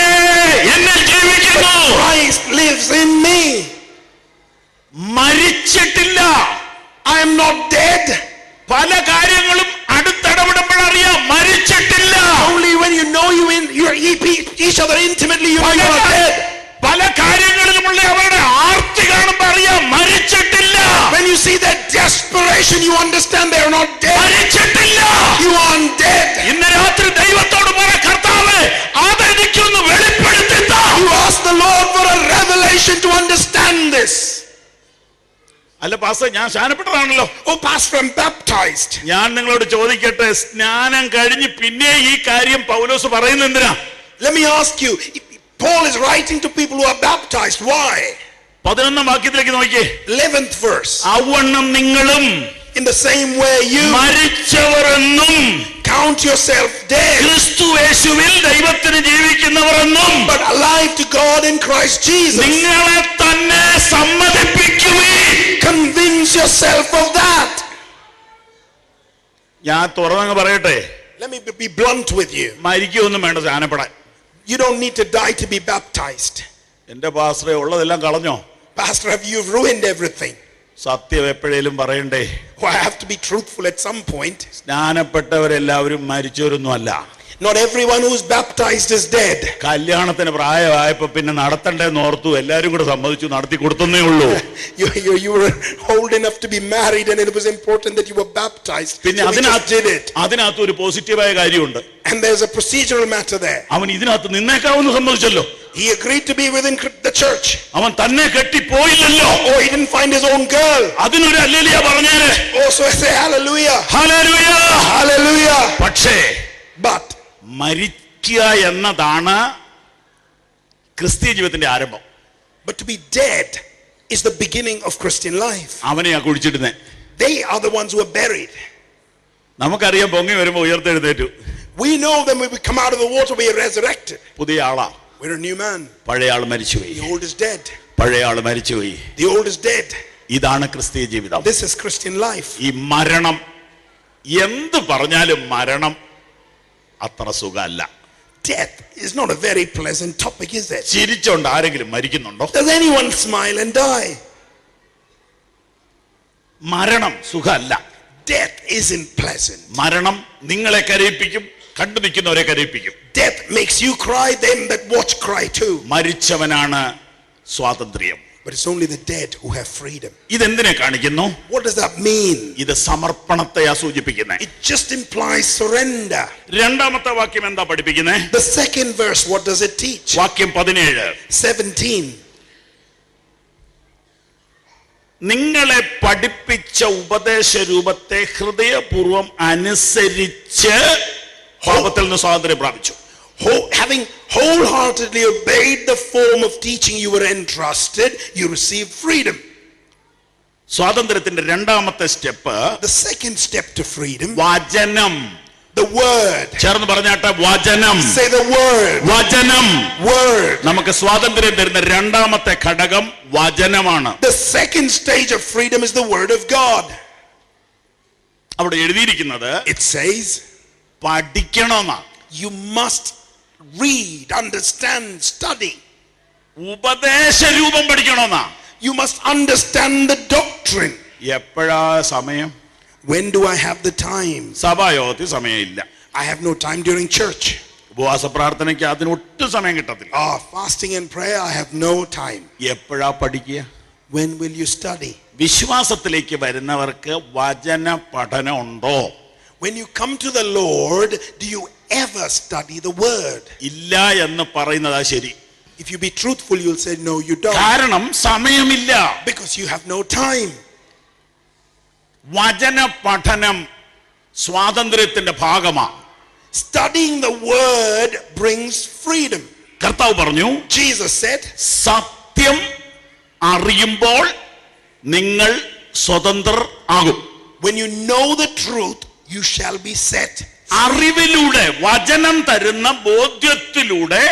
എന്നിൽ ജീവിക്കുന്നു. Christ lives in me. മരിച്ചിട്ടില്ല. I am not dead. each other intimately, you know you are dead. പല കാര്യങ്ങളിലുമുള്ള അവരുടെ ആർത്തി കാണുമ്പോൾ അറിയാം മരിച്ചിട്ടില്ല. When you see that desperation, you understand they are not dead. മരിച്ചിട്ടില്ല. You aren't dead. ഇന്ന് രാത്രി ദൈവത്തോട് പറ, കർത്താവേ അതെനിക്കൊന്ന് വെളിപ്പെടുത്തി താ. You ask the Lord for a revelation to understand this. അല്ല പാസ്റ്റർ, ഞാൻ സ്നാനപ്പെട്ടതാണല്ലോ. Oh pastor, I'm baptized. ഞാൻ നിങ്ങളോട് ചോദിക്കട്ടെ, സ്നാനം കഴിഞ്ഞ് പിന്നെ ഈ കാര്യം പൗലോസ് പറയുന്നത് എന്തിനാ? Let me ask you, Paul is writing to people who are baptized. Why? 11ാം വാക്യത്തിലേക്ക് നോക്കിയേ. 11th verse. അവണ്ണം നിങ്ങളും In the same way you മരിച്ചവർ എന്നും count yourself dead, ക്രിസ്തു യേശുവിൽ ദൈവത്തിന് ജീവിക്കുന്നവർ എന്നും but alive to God in Christ Jesus. നിങ്ങളെ തന്നെ സമ്മതിപ്പിക്കുവിൻ. Convince yourself of that. ഞാൻ തുറന്നങ്ങ് പറയട്ടെ, Let me be blunt with you. മരിക്കൊന്നും വേണ്ട സ്നാനപ്പെടാൻ. You don't need to die to be baptized. എന്റെ പാസ്റ്ററെ ഉള്ളതെല്ലാം കളഞ്ഞോ? Pastor, have you ruined everything? സത്യം എപ്പോഴേലും പറയണ്ടേ? Oh, I have to be truthful at some point. സ്നാനപ്പെട്ടവരെല്ലാവരും മരിച്ചവരൊന്നും അല്ല. Not everyone who's baptized is dead. കല്യാണത്തിന് പ്രായമായപ്പോ പിന്നെ നടത്തണ്ടേന്ന് ഓർത്തു, എല്ലാരും കൂടെ സമ്മതിച്ചു, നടത്തി കൊടുത്തേ ഉള്ളൂ. You were old enough to be married and it was important that you were baptized. പിന്നെ So we just did it. അതിനകത്ത് ഒരു പോസിറ്റീവായ കാര്യമുണ്ട്. And there's a procedural matter there. അവൻ ഇതിനകത്ത് നിന്നേക്കാവെന്ന് സമ്മതിച്ചല്ലോ. He agreed to be within the church. അവൻ തന്നെ കെട്ടിപ്പോയില്ലല്ലോ. Oh, he didn't find his own girl. അതിനൊരു hallelujah പറഞ്ഞേരെ. Oh, so I say hallelujah. Hallelujah. Hallelujah. പക്ഷേ But മരിക്കുക എന്നതാണ് ക്രിസ്തീയ ജീവിതത്തിന്റെ ആരംഭം. to be dead is the beginning of Christian life. അവനെയാ കുഴിച്ചിടുന്നേ. They are the ones who are buried. നമുക്കറിയാം പൊങ്ങി വരുമ്പോ ഉയർത്തെഴുന്നേറ്റു. We know that when we come out of the water we are resurrected. പുതിയ ആളാ. We're a new man. പഴയ ആള് മരിച്ചുപോയി. The old is dead. പഴയ ആള് മരിച്ചുപോയി. The old is dead. ഇതാണ് ക്രിസ്തീയ ജീവിതം. This is Christian life. ഈ മരണം, എന്ത് പറഞ്ഞാലും മരണം അത്ര സുഖമല്ല. Death is not a very pleasant topic, is it? ചിരിച്ചോണ്ട് ആരെങ്കിലും മരിക്കുന്നുണ്ടോ? Does anyone smile and die? മരണം സുഖമല്ല. Death isn't pleasant. മരണം നിങ്ങളെ കരയിപ്പിക്കും, കണ്ടു നിൽക്കുന്നവരെ കരയിപ്പിക്കും. Death makes you cry, them that watch cry too. മരിച്ചവനാണ് സ്വാതന്ത്ര്യം. But it's only the dead who have freedom. ഇതെന്തിനെ കാണിക്കുന്നു? What does that mean? ഇത് സമർപ്പണത്തെയാ സൂചിപ്പിക്കുന്നത്. It just implies surrender. രണ്ടാമത്തെ വാക്യം എന്താ പഠിപ്പിക്കുന്നത്? The second verse, what does it teach? വാക്യം 17. 17. നിങ്ങളെ പഠിപ്പിച്ച ഉപദേശ രൂപത്തെ ഹൃദയപൂർവം അനുസരിച്ച് പാപത്തിൽ നിന്ന് സ്വാതന്ത്ര്യം പ്രാപിച്ചു. Having wholeheartedly obeyed the form of teaching you were entrusted, you received freedom. സ്വാതന്ത്ര്യത്തിന്റെ രണ്ടാമത്തെ step, The second step to freedom, വചനം. the word. ചേർന്ന് പറഞ്ഞാട്ടെ, വചനം. Say the word. വചനം. Word. നമുക്ക് സ്വാതന്ത്ര്യം തരുന്ന രണ്ടാമത്തെ ഘടകം വചനമാണ്. The second stage of freedom is the word of God. അവിടെ എഴുതിയിരിക്കുന്നത് It says പഠിക്കണമെന്നാണ്. you must read, understand, study. ഉപദേശ രൂപം പഠിക്കണമെന്നാ. You must understand the doctrine. എപ്പോഴാ സമയം? When do I have the time? സഭായോഗത്തിൽ സമയമില്ല. I have no time during church. ഉപവാസ പ്രാർത്ഥനയ്ക്ക് അതിന് ഒട്ടും സമയം കിട്ടത്തില്ല. Fasting and prayer, I have no time. എപ്പോഴാ പഠിക്കുക? When will you study? വിശ്വാസത്തിലേക്ക് വരുന്നവർക്ക് വചന പഠനം ഉണ്ടോ? When you come to the Lord, do you ever study the word? ഇല്ല എന്ന് പറയുന്നതാ ശരി. If you be truthful, you'll say no, you don't. കാരണം സമയമില്ല. Because you have no time. വചന പഠനം സ്വാതന്ത്ര്യത്തിന്റെ ഭാഗമാണ്. Studying the word brings freedom. കർത്താവ് പറഞ്ഞു, Jesus said, സത്യം അറിയുമ്പോൾ നിങ്ങൾ സ്വതന്ത്രർ ആകും. when you know the truth, you shall be set. അറിവിലൂടെ, വചനം തരുന്ന ബോധ്യത്തിലൂടെ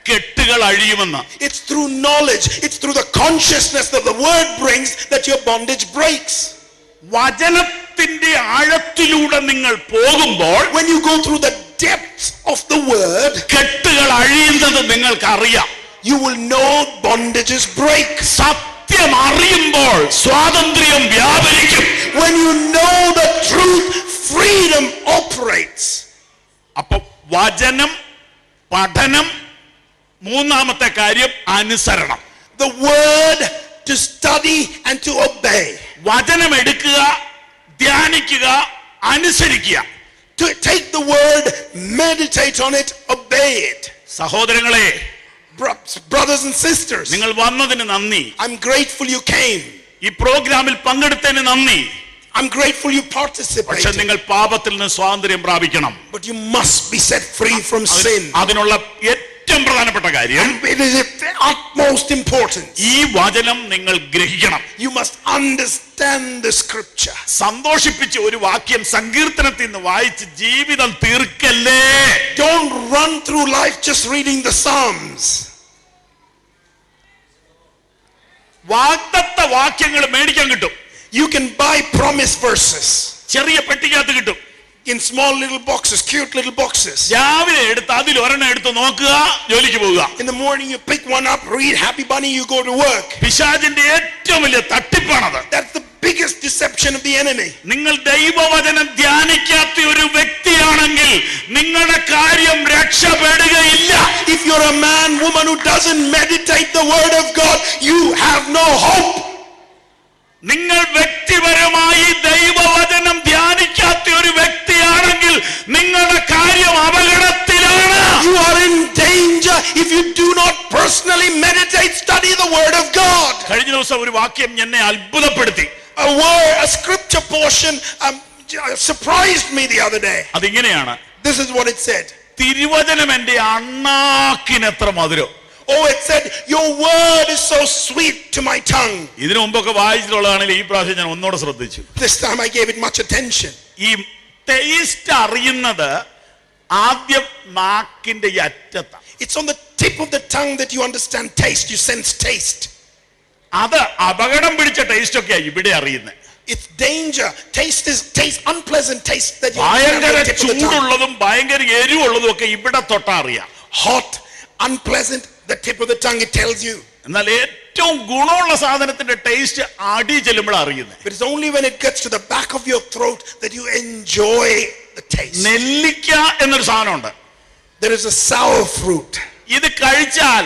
കെട്ടുകൾ അഴിയുമെന്ന്. It's through knowledge, it's through the consciousness that the word brings that your bondage breaks. വചനത്തിന്റെ ആഴത്തിലൂടെ നിങ്ങൾ പോകുമ്പോൾ, when you go through the depths of the word, കെട്ടുകൾ അഴിയുന്നത് നിങ്ങൾക്ക് അറിയാം. you will know bondages break. സത്യം അറിയുമ്പോൾ സ്വാതന്ത്ര്യം വ്യാപരിക്കും. When you know the truth, freedom operates. അപ്പൊ വചനം പഠനം മൂന്നാമത്തെ കാര്യം അനുസരണം. The word, to study and to obey. വചനം എടുക്കുക, ധ്യാനിക്കുക, അനുസരിക്കുക. To take the word, meditate on it, obey it. സഹോദരങ്ങളെ, Brothers and sisters, നിങ്ങൾ വന്നതിന് നന്ദി. I'm grateful you came. ഈ പ്രോഗ്രാമിൽ പങ്കെടുത്തതിന് നന്ദി. I'm grateful you പക്ഷെ participated. നിങ്ങൾ പാപത്തിൽ നിന്ന് സ്വാതന്ത്ര്യം പ്രാപിക്കണം. But you must be set free from sin. അതിനുള്ള ഏറ്റവും പ്രധാനപ്പെട്ട കാര്യം, And it is of the utmost importance. ഈ വചനം നിങ്ങൾ ഗ്രഹിക്കണം. You must understand the scripture. സന്തോഷിപ്പിച്ച് ഒരു വാക്യം സങ്കീർത്തനത്തിൽ നിന്ന് വായിച്ച് ജീവിതം തീർക്കല്ലേ. Don't run through life just reading the Psalms. വാഗ്ദത്ത വാക്യങ്ങൾ മേടിക്കാൻ കിട്ടും. You can buy promise verses ചെറിയ പെട്ടിക്കകത്ത് കിട്ടും. in small little boxes, cute little boxes. രാവിലെ എടുത്ത് അതിൽ ഒരെണ്ണം എടുത്ത് നോക്കുക, ജോലിക്ക് പോവുക. In the morning you pick one up, read Happy Bunny, you go to work. പിശാചിന്റെ ഏറ്റവും വലിയ തട്ടിപ്പാണത്. That's the biggest deception of the enemy. നിങ്ങൾ ദൈവവചനം ധ്യാനിക്കാത്ത ഒരു വ്യക്തിയാണെങ്കിൽ നിങ്ങളുടെ കാര്യം രക്ഷപ്പെടുകയില്ല. If you're a man, woman who doesn't meditate the word of God, you have no hope. നിങ്ങൾ വ്യക്തിപരമായി ദൈവവചനം ധ്യാനിക്കാത്ത ഒരു വ്യക്തിയാണെങ്കിൽ നിങ്ങളുടെ കാര്യം അപകടത്തിലാണ്. You are in danger if you do not personally meditate, study the word of God. കഴിഞ്ഞ ദിവസം ഒരു വാക്യം എന്നെ അത്ഭുതപ്പെടുത്തി. A word, a scripture portion surprised me the other day. അതിങ്ങനെയാണ്. This is what it said. തിരുവചനം എന്റെ അണ്ണാക്കിനെത്ര മധുരം. Oh, it said, your word is so sweet to my tongue. ഇതിനു മുമ്പൊക്കെ വായിച്ചിട്ടുള്ളതാണെങ്കിൽ ഈ പ്രാവശ്യം ഞാൻ ഒന്നുകൂടെ ശ്രദ്ധിച്ചു. This time I gave it much attention. ഈ ടേസ്റ്റ് അറിയുന്നത് ആദ്യം നാക്കിന്റെ ഈ അറ്റത്താണ്. It's on the tip of the tongue that you understand taste, you sense taste. അത് അപകടം പിടിച്ച ടേസ്റ്റ് ഒക്കെയാ ഇവിടെ അറിയുന്നത്. It's danger. Taste is taste, unpleasant taste that you ഭയങ്കര understand on the tip of the tongue. ചൂടുള്ളതും ഭയങ്കര എരിവുള്ളതും ഒക്കെ ഇവിടെ തൊട്ടാ അറിയാം. Hot, unpleasant, the tip of the tongue, it tells you. എന്നാൽ ഏറ്റവും ഗുണമുള്ള സാധനത്തിന്റെ ടേസ്റ്റ് അടി ചെല്ലുമ്പോഴാണ് അറിയുന്നത്. But it's only when it gets to the back of your throat that you enjoy the taste. നെല്ലിക്ക എന്നൊരു സാധനമുണ്ട്. There is a sour fruit. ഇത് കഴിച്ചാൽ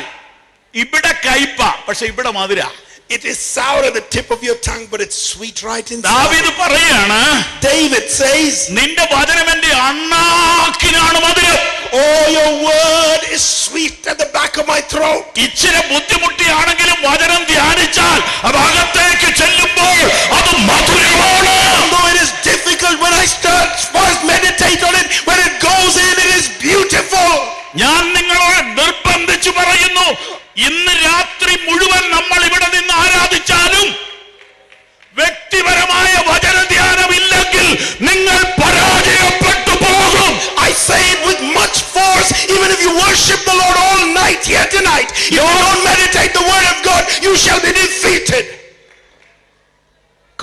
ഇവിടെ കയ്പ, പക്ഷെ ഇവിടെ മധുര. It is sour at the tip of your tongue, but it's sweet right inside. ദാവീദ് പറയാണ്, David says, നിന്റെ വചനം എന്റെ അണ്ണാക്കിനാണ് മധുരം. oh, your word is sweet at the back of my throat. ഇച്ചിരി ബുദ്ധിമുട്ടിയാണെങ്കിലും വചനം ധ്യാനിച്ചാൽ അത് അകത്തേക്ക് ചെല്ലുമ്പോൾ അത് മധുരമാണ്. Although it is difficult, when I start first meditate on it, when it goes in, it is beautiful. ഞാൻ നിങ്ങളോട് നിർബന്ധിച്ചു പറയുന്നു, ഇന്ന് രാത്രി മുഴുവൻ നമ്മൾ ഇവിടെ നിന്ന് ആരാധിച്ചാലും വ്യക്തിപരമായ വചന ധ്യാനമില്ലെങ്കിൽ നിങ്ങൾ പരാജയപ്പെട്ടു പോകും. I say it with much force, even if you worship the Lord all night here tonight, if you don't meditate the word of God, you shall be defeated.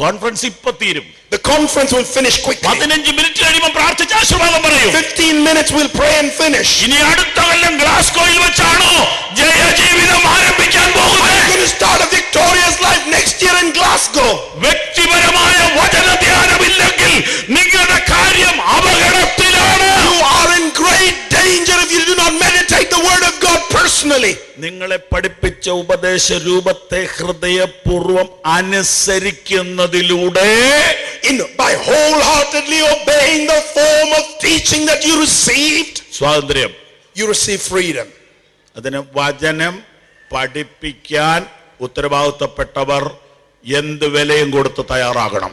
Conference ഇപ്പൊ തീരും. The conference will finish quickly. 15 minute കഴിയുമ്പോൾ പ്രാർത്ഥിച്ച് ആശീർവാദം പറയും. 15 minutes we'll pray and finish. ഇനി അടുത്ത കൊല്ലം ഗ്ലാസ്ഗോയിൽ വെച്ചാണോ ജയജീവിതം ആരംഭിക്കാൻ പോകുന്നത്? I'm going to start a victorious life next year in Glasgow. വ്യക്തിപരമായ വചന ധ്യാനമില്ലെങ്കിൽ നിങ്ങളുടെ കാര്യം അപകടത്തിലാണ്. You are in great danger if you do not meditate the word of God personally. നിങ്ങളെ പഠിപ്പിച്ച ഉപദേശ രൂപത്തെ ഹൃദയപൂർവം അനുസരിക്കുന്നതിലൂടെ By wholeheartedly obeying the form of teaching that you received, സ്വാതന്ത്ര്യം. you receive freedom. അതിന് വചനം പഠിപ്പിക്കാൻ ഉത്തരവാദിത്തപ്പെട്ടവർ എന്ത് വിലയും കൊടുത്ത് തയ്യാറാകണം.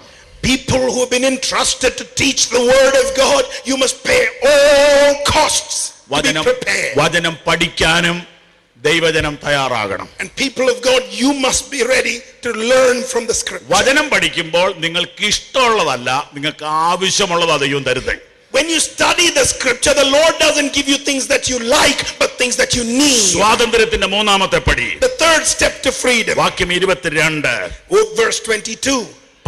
People who have been entrusted to teach the word of God, you must pay all costs to be prepared. വചനം പഠിക്കാനും ദൈവജനം തയ്യാറാകണം. And people of God, you must be ready to learn from the scripture. വചനം പഠിക്കുമ്പോൾ നിങ്ങൾക്ക് ഇഷ്ടമുള്ളതല്ല, നിങ്ങൾക്ക് ആവശ്യമുള്ളതാ ദൈവം തരുന്നത്. When you study the scripture, the Lord doesn't give you things that you like, but things that you need. സ്വാതന്ത്ര്യത്തിന്റെ മൂന്നാമത്തെ പടി. The third step to freedom. വാക്യം 22. Verse 22.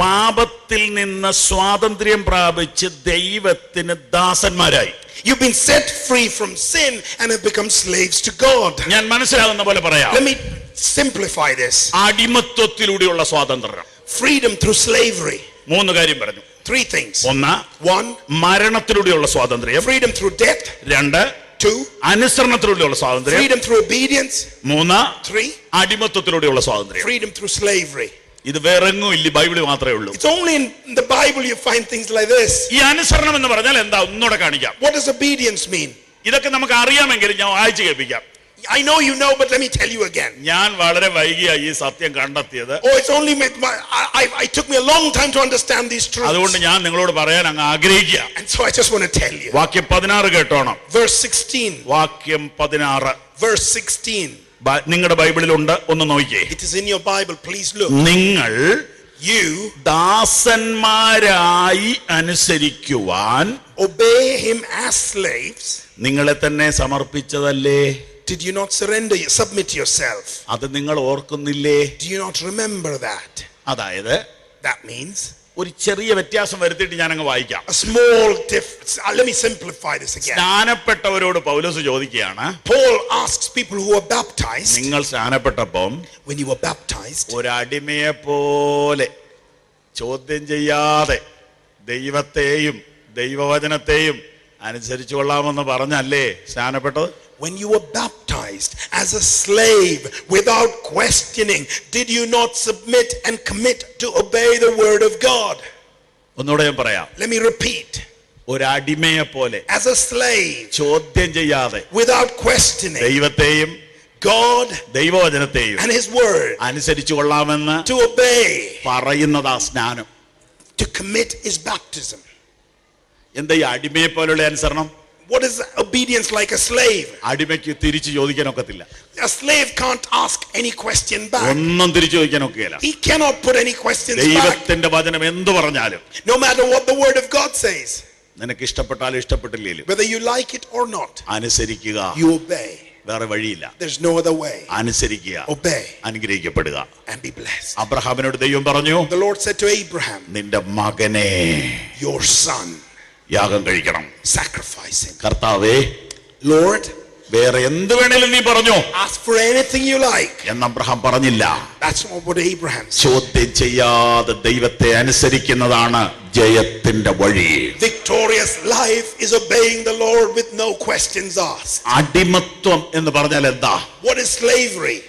പാപത്തിൽ നിന്ന് സ്വാതന്ത്ര്യം പ്രാപിച്ച് ദൈവത്തിന് ദാസന്മാരായി. You've been set free from sin and have become slaves to God. ഞാൻ മനസ്സിലാകുന്ന പോലെ പറയാം. Let me simplify this. അടിമത്വത്തിലൂടെയുള്ള സ്വാതന്ത്ര്യം. Freedom through slavery. 3 കാര്യം പറഞ്ഞു. 3 things. 1, One, മരണത്തിലൂടെയുള്ള സ്വാതന്ത്ര്യം. freedom through death. 2, 2, അനുസരണത്തിലൂടെയുള്ള സ്വാതന്ത്ര്യം. freedom through obedience. 3, 3, അടിമത്തത്തിലൂടെയുള്ള സ്വാതന്ത്ര്യം. freedom through slavery. ഇത് വേറെങ്ങും ഇല്ല, ബൈബിളിൽ മാത്രമേ ഉള്ളൂ. It's only in the Bible you find things like this. ഈ അനുസരണം എന്ന് പറഞ്ഞാൽ എന്താ ഒന്നുകൂടെ കാണിക്കാം. What does obedience mean? ഇതൊക്കെ നമുക്ക് അറിയാമെങ്കിലും ഞാൻ വായിച്ചു കേൾപ്പിക്കാം. I know you know, but let me tell you again. ഞാൻ വളരെ വൈകിയായി ഈ സത്യം കണ്ടെത്തിയത്. Oh, it's only I took me a long time to understand these truths. അതുകൊണ്ട് ഞാൻ നിങ്ങളോട് പറയാൻ അങ്ങ് ആഗ്രഹിക്കുക. And so I just want to tell you. വാക്യം 16 കേട്ടോണം. Verse 16. വാക്യം 16. Verse 16. നിങ്ങളുടെ ബൈബിളിലുണ്ട്, ഒന്ന് നോക്കിയേ. It is in your Bible, please look. നിങ്ങൾ You ദാസന്മാരായി അനുസരിക്കുവാൻ obey him as slaves. നിങ്ങളെ തന്നെ സമർപ്പിച്ചതല്ലേ? Did you not submit yourself? അത് നിങ്ങൾ ഓർക്കുന്നില്ലേ? Do you not remember that? അതായത് That means ഒരു ചെറിയ വ്യത്യാസം വരുത്തിയിട്ട് ഞാൻ അങ്ങ് വായിക്കാം. a small difference. Let me simplify this again. സ്നാനപ്പെട്ടവരോട് പൗലോസ് ചോദിക്കുകയാണ്, Paul asks people who are baptized, നിങ്ങൾ സ്നാനപ്പെട്ടപ്പം when you were baptized, ഒരു അടിമയെ പോലെ ചോദ്യം ചെയ്യാതെ ദൈവത്തെയും ദൈവവചനത്തെയും അനുസരിച്ചു കൊള്ളാമെന്ന് പറഞ്ഞല്ലേ സ്നാനപ്പെട്ടത്? when you were baptized as a slave without questioning, did you not submit and commit to obey the word of God? ഒന്നുകൂടെ ഞാൻ പറയാം. Let me repeat. ഒരു അടിമയെ പോലെ As a slave, ചോദ്യം ചെയ്യാതെ without questioning ദൈവത്തെയും God ദൈവവചനത്തെയും and his word, അനുസരിച്ചു കൊള്ളാമെന്ന് to obey, പറയുന്നതാ സ്നാനം. to commit is baptism. എന്താ ഈ അടിമയെ പോലുള്ള അനുസരണം? What is obedience like a slave? അടിമയ്ക്ക് തിരിച്ചു ചോദിക്കാൻ ഒക്കത്തില്ല. A slave can't ask any question back. ഒന്നും തിരിച്ചു ചോദിക്കാൻ ഒക്കുകയില്ല. He cannot put any questions back. ദൈവത്തിന്റെ വചനം എന്തു പറഞ്ഞാലും, No matter what the word of God says, നിനക്ക് ഇഷ്ടപ്പെട്ടാലും ഇഷ്ടപ്പെട്ടില്ലേലും whether you like it or not, അനുസരിക്കുക. you obey. വേറെ വഴിയില്ല. There's no other way. അനുസരിക്കുക, Obey അനുഗ്രഹിക്കപ്പെടുക. and be blessed. അബ്രഹാമിനോട് ദൈവം പറഞ്ഞു, The Lord said to Abraham, നിന്റെ മകനെ your son, യാഗം കഴിക്കണം. sacrifice him. കർത്താവേ, Lord, വേറെ എന്ത് വേണേലും നീ പറഞ്ഞോ ask for anything you like. എന്ന് അബ്രഹാം പറഞ്ഞില്ല. That's not what Abraham said. ചോദ്യം ചെയ്യാതെ ദൈവത്തെ അനുസരിക്കുന്നതാണ് ജയത്തിന്റെ വഴി. Victorious life is obeying the Lord with no questions asked. അടിമത്വം എന്ന് പറഞ്ഞാൽ എന്താ? What is slavery?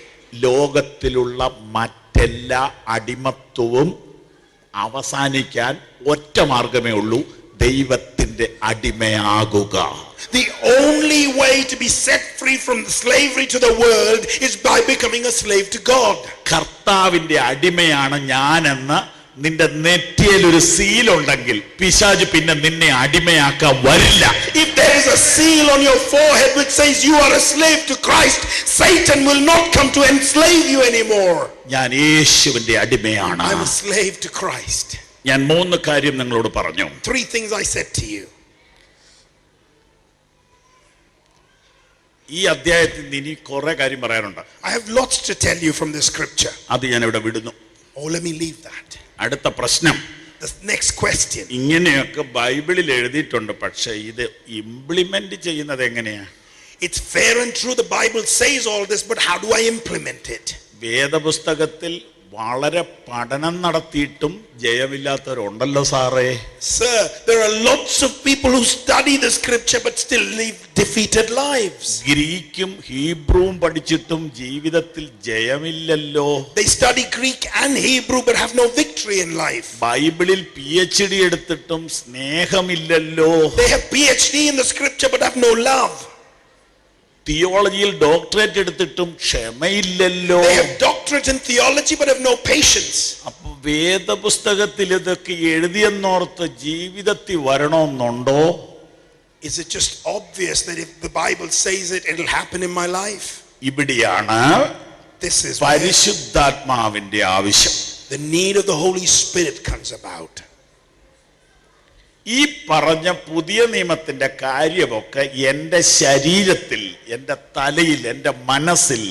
ലോകത്തിലുള്ള മറ്റെല്ലാ അടിമത്വവും അവസാനിക്കാൻ ഒറ്റ മാർഗമേ ഉള്ളൂ, ദൈവത്തിന്റെ അടിമയാകുക. The only way to be set free from the slavery to the world is by becoming a slave to God. കർത്താവിന്റെ അടിമയാണ് ഞാനെന്ന് നിന്റെ നെറ്റിയിൽ ഒരു സീലുണ്ടെങ്കിൽ പിശാച് പിന്നെ നിന്നെ അടിമയാക്കാൻ വരില്ല. If there is a seal on your forehead which says you are a slave to Christ, Satan will not come to enslave you anymore. ഞാൻ യേശുവിന്റെ അടിമയാണ്. I'm a slave to Christ. ഞാൻ 3 കാര്യം നിങ്ങളോട് പറഞ്ഞു. 3 things I said to you. ഈ അധ്യായത്തിൽ ഇനി കുറെ കാര്യം പറയാനുണ്ട്. I have lots to tell you from this scripture. അത് ഞാൻ ഇവിടെ വിടുന്നു. Oh, let me leave that. അടുത്ത പ്രശ്നം, The next question. ഇങ്ങനെയൊക്കെ ബൈബിളിൽ എഴുതിയിട്ടുണ്ട്, പക്ഷെ ഇത് ഇംപ്ലിമെന്റ് ചെയ്യുന്നത് എങ്ങനെയാ? It's fair and true, the Bible says all this, but how do I implement it? വേദപുസ്തകത്തിൽ വളരെ പഠനം നടത്തിയിട്ടും ജയമില്ലാത്തവരുണ്ടല്ലോ സാറേ. Sir, there are lots of people who study the scripture but still live defeated lives. ഗ്രീക്കും ഹീബ്രുവും പഠിച്ചിട്ടും ജീവിതത്തിൽ ജയമില്ലല്ലോ. They study Greek and Hebrew but have no victory in life. ബൈബിളിൽ PhD എടുത്തിട്ടും സ്നേഹമില്ലല്ലോ. They have PhD in the scripture but have no love. തിയോളജിയിൽ ഡോക്ടറേറ്റ് എടുത്തിട്ടും ക്ഷമയില്ലല്ലോ. They have doctorate in theology but have no patience. അപ്പൊ വേദപുസ്തകത്തിൽ ഇതൊക്കെ എഴുതിയെന്നോർത്ത് ജീവിതത്തിൽ വരണമെന്നുണ്ടോ? Is it just obvious that if the Bible says it, it'll happen in my life? ഇവിടെയാണ് This is where പരിശുദ്ധാത്മാവിന്റെ ആവശ്യം. the need of the Holy Spirit comes about. ഈ പറഞ്ഞ പുതിയ നിയമത്തിന്റെ കാര്യമൊക്കെ എൻ്റെ ശരീരത്തിൽ, എൻ്റെ തലയിൽ, എൻ്റെ മനസ്സിൽ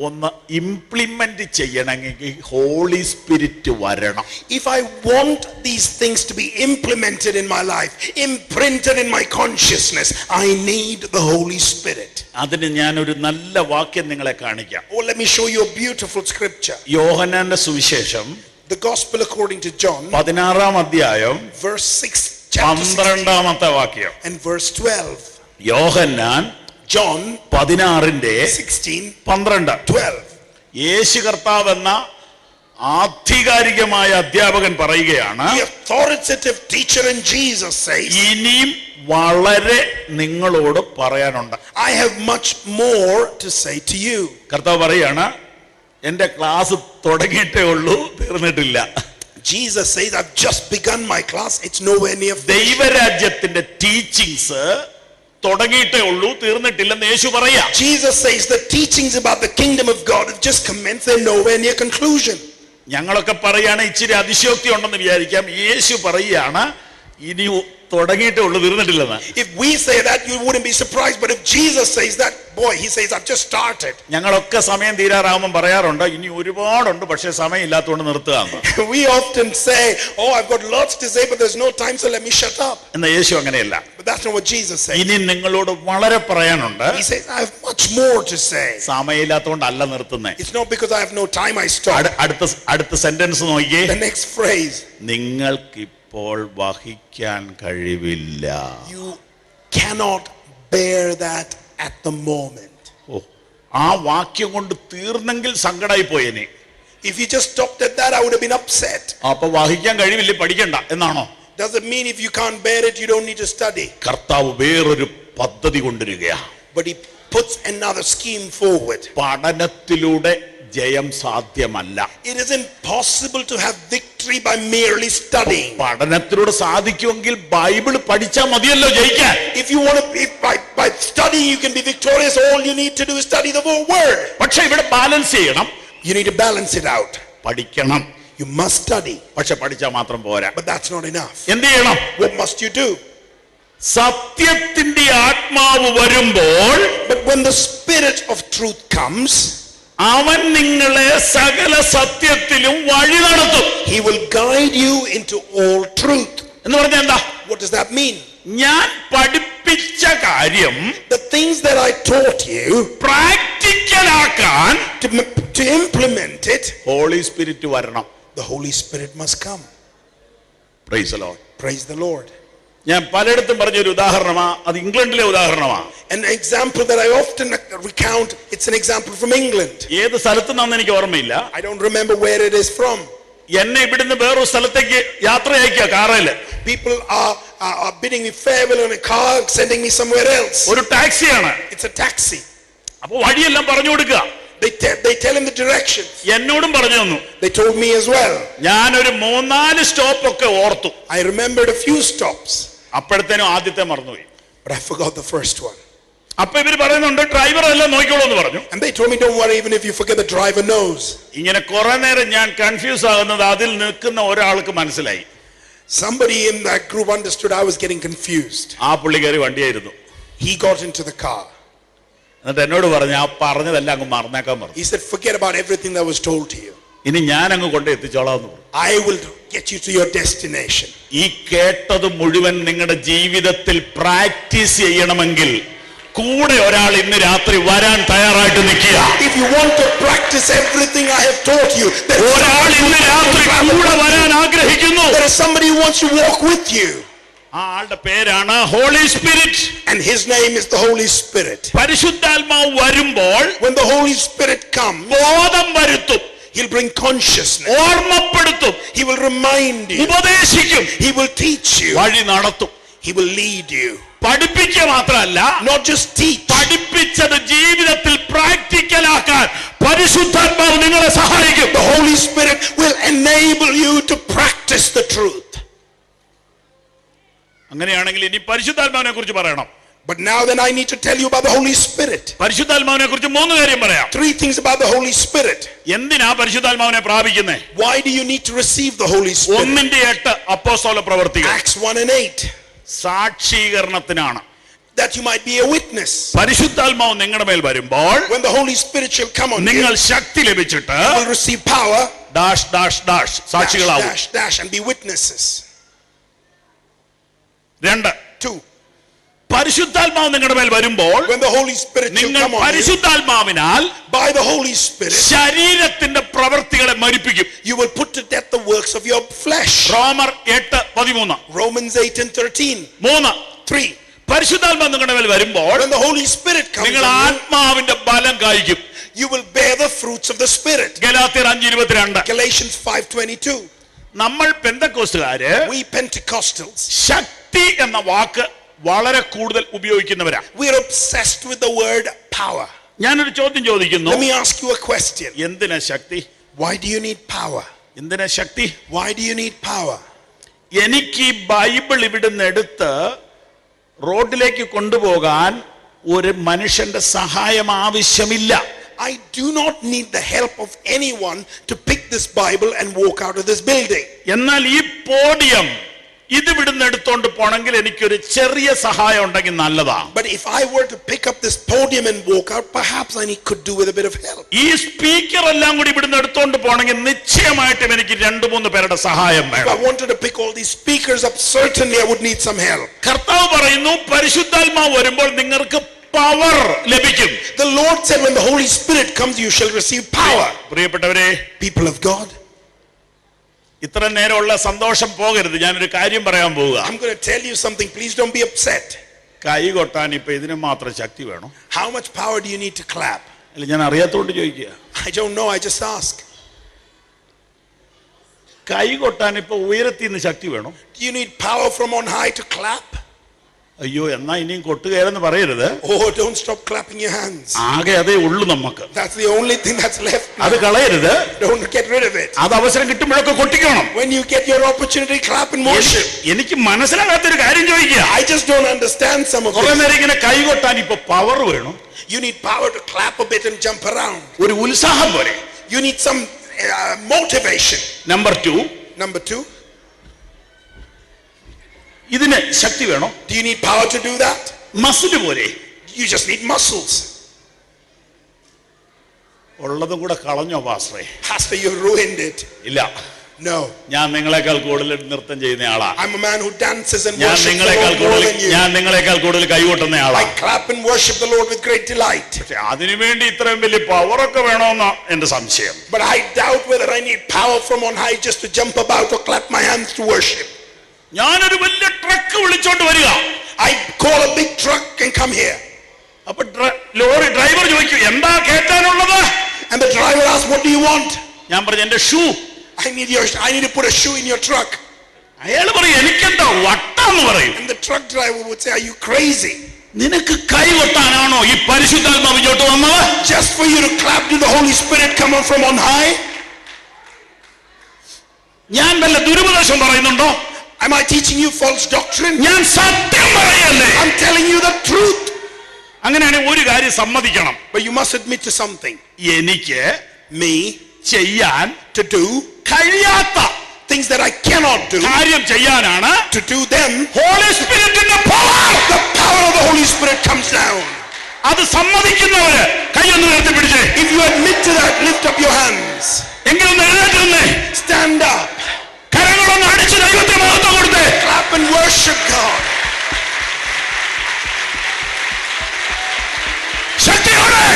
ഒന്ന് ഇംപ്ലിമെന്റ് ചെയ്യണമെങ്കിൽ ഹോളി സ്പിരിറ്റ് വരണം. If I want these things to be implemented in my life, imprinted in my consciousness, I need the Holy Spirit. അതിന് ഞാനൊരു നല്ല വാക്യം നിങ്ങളെ കാണിക്കാം. Oh, let me show you a beautiful scripture. യോഹന്നാന്റെ സുവിശേഷം The Gospel according to John, 16-ാം അധ്യായം verse 6, chapter 16, 12-ാമത്തെ വാക്യം. and verse 12. യോഹന്നാൻ John 16:12 യേശു കർത്താവ് എന്ന ആധികാരികമായ അധ്യാപകൻ പറയുകയാണ്, the authoritative teacher in Jesus says, ഇനിയും വളരെ നിങ്ങളോട് പറയാനുണ്ട്. I have much more to say to you. കർത്താവ് പറയാണ്, എന്റെ ക്ലാസ് തുടങ്ങിയിട്ടേ ഉള്ളൂ, തീർന്നിട്ടില്ല. Jesus says, I've just begun my class, it's nowhere near finished. ദൈവരാജ്യത്തിന്റെ ടീച്ചിങ്സ് തുടങ്ങിയിട്ടേ ഉള്ളൂ, തീർന്നിട്ടില്ലെന്ന് യേശു പറയാ. Jesus says the teachings about the kingdom of God have just commenced, they're nowhere near conclusion. ഞങ്ങളൊക്കെ പറയാണ്, ഇച്ചിരി അതിശയോക്തി ഉണ്ടെന്ന് വിചാരിക്കാം. യേശു പറയുകയാണ്, ഇനി തുടങ്ങിയിട്ടേ ഉള്ളൂ, തീർന്നിട്ടില്ലെന്ന്. If we say that, you wouldn't be surprised, but if Jesus says that, boy, he says, I've just started. ഞങ്ങളൊക്കെ സമയം തീരാറാകുമ്പോൾ പറയാറുണ്ട്, ഇനി ഒരുപാടുണ്ട്, പക്ഷേ സമയം ഇല്ലാത്തതുകൊണ്ട് നിർത്തുകയാണ്. We often say, oh, I've got lots to say, but there's no time, so let me shut up. എന്നാൽ യേശു അങ്ങനെയല്ല. But that's not what Jesus says. ഇനി നിങ്ങളോട് വളരെ പറയാനുണ്ട്. He says, I have much more to say. സമയമില്ലാത്തതുകൊണ്ടല്ല നിർത്തുന്നേ. It's not because I have no time I stop. അടുത്ത സെന്റൻസ് നോക്കിയേ. The next phrase, നിങ്ങൾക്ക് ഇപ്പോൾ വഹിക്കാൻ കഴിവില്ല. you cannot bear that at the moment. ആ വാക്യം കൊണ്ട് തീർന്നെങ്കിൽ സങ്കടമായി പോയേനെ. If you just stopped at that, I would have been upset. അപ്പൊ വഹിക്കാൻ കഴിവില്ല, പഠിക്കണ്ട എന്നാണോ? Doesn't mean if you can't bear it, you don't need to study. കർത്താവ് വേറൊരു പദ്ധതി കൊണ്ടുവരികയാ. But he puts another scheme forward. പഠനത്തിലൂടെ ജയം സാധ്യമല്ല. It is impossible to have victory by merely studying. പഠനത്തിലൂടെ സാധിക്കുമെങ്കിൽ ബൈബിൾ പഠിച്ചാൽ മതിയല്ലോ ജയിക്കാൻ. If you want to, by studying you can be victorious, all you need to do is study the whole word. പക്ഷെ ഇവിടെ ബാലൻസ് ചെയ്യണം. You need to balance it out. പഠിക്കണം, You must study, പക്ഷെ പഠിച്ചാൽ മാത്രം പോരാ. but that's not enough. എന്ത് ചെയ്യണം? What must you do? സത്യത്തിന്റെ ആത്മാവ് വരുമ്പോൾ, But when the Spirit of truth comes, അവൻ നിങ്ങളെ സകല സത്യത്തിലും വഴി നടത്തും. he will guide you into all truth. എന്ന് പറഞ്ഞാൽ എന്താ? What does that mean? ഞാൻ പഠിപ്പിച്ച കാര്യം The things that I taught you, പ്രാക്ടിക്കലാക്കാൻ to implement it, holy spirit വരണം. the Holy Spirit must come. Praise the Lord. Praise the Lord. ഞാൻ പലയിടത്തും പറഞ്ഞൊരു ഉദാഹരണമാ, അത് ഇംഗ്ലണ്ടിലെ ഉദാഹരണമാ. An example that I often recount, it's an example from England. ഏത് സ്ഥലത്ത് നിന്നാന്ന് എനിക്ക് ഓർമ്മയില്ല. I don't remember where it is from. എന്നെ ഇവിടുന്ന് വേറൊരു സ്ഥലത്തേക്ക് യാത്ര അയക്കുക കാറില്. People are bidding me farewell in a car, sending me somewhere else. ഒരു ടാക്സിയാണ്. It's a taxi. അപ്പൊ വഴിയെല്ലാം പറഞ്ഞു കൊടുക്കുക. They tell him the directions. എന്നോടും പറഞ്ഞു തന്നു. They told me as well. ഞാനൊരു 3-4 സ്റ്റോപ്പ് ഒക്കെ ഓർത്തു. I remembered a few stops, അപ്പോഴത്തേനും ആദ്യത്തെ മറന്നുപോയി. but I forgot the first one. അപ്പൊ ഇവര് പറയുന്നുണ്ട്, ഡ്രൈവർ എല്ലാം നോക്കിക്കോളൂ എന്ന് പറഞ്ഞു. And they told me, don't worry, even if you forget, the driver knows. ഇങ്ങനെ കുറെ നേരം ഞാൻ കൺഫ്യൂസ് ആകുന്നത് അതിൽ നിൽക്കുന്ന ഒരാൾക്ക് മനസ്സിലായി. Somebody in that group understood I was getting confused. ആ പുള്ളി കയറി വണ്ടിയായിരുന്നു. He got into the car. എന്നിട്ട് എന്നോട് പറഞ്ഞു, ആ പറഞ്ഞതെല്ലാം അങ്ങ് മറന്നേക്കാൻ പറഞ്ഞു. He said, forget about everything that was told to you. ഇനി ഞാൻ അങ്ങ് കൊണ്ട് എത്തിച്ചോളാം എന്ന് പറഞ്ഞു. I will get you to your destination. ഈ കേട്ടത് മുഴുവൻ നിങ്ങളുടെ ജീവിതത്തിൽ പ്രാക്ടീസ് ചെയ്യണമെങ്കിൽ കൂടെ ഒരാൾ ഇന്ന് രാത്രി വരാൻ തയ്യാറായിട്ട് നിൽക്കുക. If you want to practice everything I have taught you, ഒരാൾ ഇന്ന് രാത്രി കൂടെ വരാൻ ആഗ്രഹിക്കുന്നു. there is somebody who wants to walk with you. ആ ആളുടെ പേരാണ് holy spirit. And his name is the Holy Spirit. പരിശുദ്ധാത്മാവ് വരുമ്പോൾ When the Holy Spirit comes, ബോധം വരുത്തും, he'll bring consciousness. ഓർമ്മപ്പെടുത്തും, He will remind you. ഉപദേശിക്കും, He will teach you. വഴി നടത്തും. He will lead you. പഠിപ്പിക്കുക മാത്രമല്ല, Not just teach. പഠിപ്പിച്ചത് ജീവിതത്തിൽ പ്രാക്ടിക്കലാക്കാൻ പരിശുദ്ധാത്മാവ് നിങ്ങളെ സഹായിക്കും. The Holy Spirit will enable you to practice the truth. അങ്ങനെയാണെങ്കിൽ ഇനി പരിശുദ്ധാത്മാവിനെ കുറിച്ച് പറയണം. But now then I need to tell you about the Holy Spirit. പരിശുദ്ധാത്മാവിനെ കുറിച്ച് 3 കാര്യം പറയാം. 3 things about the Holy Spirit. എന്തിനാ പരിശുദ്ധാത്മാവിനെ പ്രാപിക്കുന്നേ? Why do you need to receive the Holy Spirit? 1:8 അപ്പോസ്തല പ്രവൃത്തികൾ. Acts 1:8. സാക്ഷീകരണത്തിനാണ്. That you might be a witness. പരിശുദ്ധാത്മാവ് നിങ്ങളുടെ മേൽ വരുമ്പോൾ, When the Holy Spirit shall come on you, നിങ്ങൾ ശക്തി ലഭിച്ചിട്ട് you will receive power, സാക്ഷികളാവും. and be witnesses. 2, പരിശുദ്ധാത്മാവ് നിങ്ങളുടെ മേൽ വരുമ്പോൾ, When the Holy Spirit shall നിങ്ങൾ come on you, പരിശുദ്ധാത്മാവിനാൽ by the Holy Spirit, ശരീരത്തിന്റെ പ്രവൃത്തികളെ മരിപ്പിക്കും. you will put to death the works of your flesh. റോമർ 8:13. Romans 8:13. 3, പരിശുദ്ധാത്മാവ് നിങ്ങളുടെ മേൽ വരുമ്പോൾ When the Holy Spirit comes നിങ്ങൾ on you, ആത്മാവിന്റെ ബലം കായ്ക്കും. you will bear the fruits of the Spirit. ഗലാത്യർ 5:22. Galatians 5:22. നമ്മൾ പെന്തക്കോസ്തുകാര് We Pentecostals, ശക്തി എന്ന വാക്ക് വളരെ കൂടുതൽ ഉപയോഗിക്കുന്നവരാ. we are obsessed with the word power. ഞാനൊരു ചോദ്യം ചോദിക്കുന്നു. Let me ask you a question. എന്തിനാ ശക്തി? Why do you need power? എന്തിനാ ശക്തി? Why do you need power? എനിക്ക് ഈ ബൈബിൾ ഇവിടുന്ന് എടുത്ത് റോഡിലേക്ക് കൊണ്ടുപോകാൻ ഒരു മനുഷ്യന്റെ സഹായം ആവശ്യമില്ല. I do not need the help of anyone to pick this Bible and walk out of this building. എന്നാൽ ഈ പോഡിയം ഇത് ഇവിടുന്ന് എടുത്തോണ്ട് പോണെങ്കിൽ എനിക്കൊരു ചെറിയ സഹായം ഉണ്ടെങ്കിൽ നല്ലതാ. But if I were to pick up this podium and walk out, perhaps could do with a bit of help. ഈ സ്പീക്കർ എല്ലാം കൂടി ഇവിടുന്ന് എടുത്തോണ്ട് പോണെങ്കിൽ നിശ്ചയമായിട്ടും എനിക്ക് 2-3 പേരുടെ സഹായം If I വേണം. wanted to pick all these speakers up, certainly I would need some help. കർത്താവ് പറയുന്നു പരിശുദ്ധാത്മാവ് വരുമ്പോൾ നിങ്ങൾക്ക് പവർ ലഭിക്കും. The Lord said, when the Holy Spirit comes, you shall receive power. പ്രിയപ്പെട്ടവരെ, People of God, ഇത്ര നേരമുള്ള സന്തോഷം പോകരുത്. ഞാനൊരു കാര്യം പറയാൻ പോവുക. I'm going to tell you something. Please don't be upset. കൈ കൊട്ടാൻ ഇപ്പൊ ഇതിന് മാത്രം ശക്തി വേണം? How much power do you need to clap? അല്ല, ഞാൻ അറിയാത്തോണ്ട് ചോദിക്കുക. I don't know. I just ask. കൈ കൊട്ടാൻ ഇപ്പൊ ഉയരത്തിൽ നിന്ന് ശക്തി വേണം? Do you need power from on high to clap? അയ്യോ, എന്നാ ഇനിയും കൊട്ടുകയറെന്ന് പറയരുത്. Oh, don't stop clapping your hands. ആകെ അതേ ഉള്ളു നമുക്ക്. That's the only thing that's left. അത് കളയരുത്. Don't get rid of it. അത് അവസരം കിട്ടുമ്പോഴൊക്കെ കൊട്ടിക്കണം. When you get your opportunity, clap and worship. എനിക്ക് മനസ്സിലാകാത്തൊരു കാര്യം ചോദിക്കുക. I just don't understand some of കുറെ it. നേരം ഇങ്ങനെ കൈ കൊട്ടാൻ ഇപ്പൊ പവർ വേണം. You need power to clap a bit and jump around. ഒരു ഉത്സാഹം പോലെ. You need some motivation. Number 2, Number 2, ഇതിന് ശക്തി വേണം. do you need power to do that? Muscle പോലെ. You just need muscles. ഉള്ളതും കൂടെ കളഞ്ഞോ പാസ്റ്ററെ? Pastor, you've ruined it. ഇല്ല, No. ഞാൻ നിങ്ങളെക്കാൾ കൂടുതൽ നൃത്തം ചെയ്യുന്ന ആളാ. I'm a man who dances and ഞാൻ worships the നിങ്ങളെക്കാൾ Lord more കൂടുതൽ than you. ഞാൻ നിങ്ങളെക്കാൾ കൂടുതൽ കൈകൊട്ടുന്ന ആളാ. I clap and worship the Lord with great delight. പക്ഷെ അതിനുവേണ്ടി ഇത്രയും വലിയ പവറൊക്കെ വേണമെന്നാ എന്റെ സംശയം. But I doubt whether I need power from on high just to jump about or clap my hands to worship. ഞാനൊരു വലിയ ട്രക്ക് വിളിച്ചോണ്ട് വരിക. I call a big truck and come here. അപ്പൊ ലോറി ഡ്രൈവർ ചോദിക്കും, എന്താ കേറ്റാനുള്ളത്? And the driver asks, what do you want? ഞാൻ പറഞ്ഞു, എന്റെ shoe. I need to put a shoe in your truck. അയാൾ പറയും, എനിക്കെന്താ വട്ടാന്ന് പറയും. And the truck driver would say, are you crazy? നിനക്ക് കൈ കൊട്ടാനാണോ ഈ പരിശുദ്ധാത്മാവ് ഇങ്ങോട്ട് വന്നത്? Just for you to clap to the Holy Spirit come from on high? ഞാൻ വല്ല ദുരുപദേശം പറയുന്നുണ്ടോ? Am I teaching you false doctrine? ഞാൻ സത്യം പറയല്ലേ? I'm telling you the truth. അങ്ങനെയാണെങ്കിൽ ഒരു കാര്യം സമ്മതിക്കണം. But you must admit to something. എനിക്ക് Me ചെയ്യാൻ to do കഴിയാത്ത things that I cannot do, കാര്യം ചെയ്യാനാണ് to do them, ഹോളി സ്പിരിറ്റിന്റെ power. the power of the Holy Spirit comes down. അത് സമ്മതിക്കുന്നവര് കൈയൊന്ന് ഉയർത്തി പിടിച്ചേ. If you admit to that, lift up your hands. എങ്കിലും എഴുന്നേറ്റ് നിന്നേ. Stand up. കരങ്ങളൊന്ന് അടിച്ച് ദൈവത്തിന് മഹത്വം കൊടുത്തേ. Clap and worship God. ശക്തിയോടെ,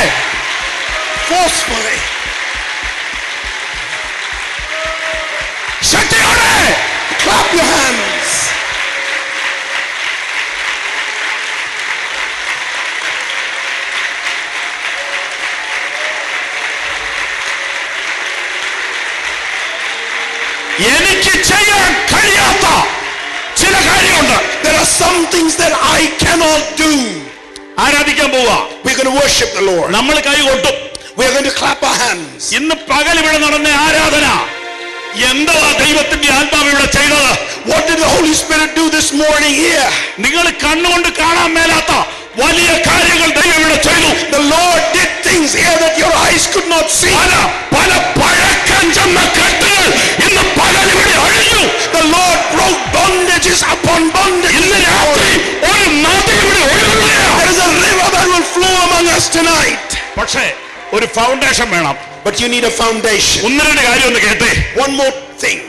Forcefully. ശക്തിയോടെ. Clap your hands. എനിക്ക് ചെയ്യാൻ കഴിയാത്ത ചില കാര്യമുണ്ട്. There are some things that I cannot do. ആരാധിക്കാൻ പോവാ. We're going to worship the Lord. നമ്മൾ കൈ കൊട്ടും. We're going to clap our hands. ഇന്ന് പകൽ ഇവിടെ നടന്ന ആരാധന എന്താ ദൈവത്തിന്റെ ആത്മാവ് ഇവിടെ ചെയ്തത്? What did the Holy Spirit do this morning here? നിങ്ങൾ കണ്ണുകൊണ്ട് കാണാൻ മേലാത്ത വലിയ കാര്യങ്ങൾ ദൈവം ഇവിടെ ചെയ്തു. The Lord did things here that your eyes could not see. പല പഴക്കം ചെന്ന കെട്ടുകൾ ഇന്ന് പകൽ ഇവിടെ അഴിഞ്ഞു. The Lord broke bondages upon bondages. ഇന്ന് രാത്രി ഒരു നദി ഇവിടെ ഒഴുകുകയാണ്. There is a river that will flow among us tonight. പക്ഷേ ഒരു ഫൗണ്ടേഷൻ വേണം. But you need a foundation. ഒന്ന് രണ്ട് കാര്യം ഒന്ന് കേട്ടേ. One more thing.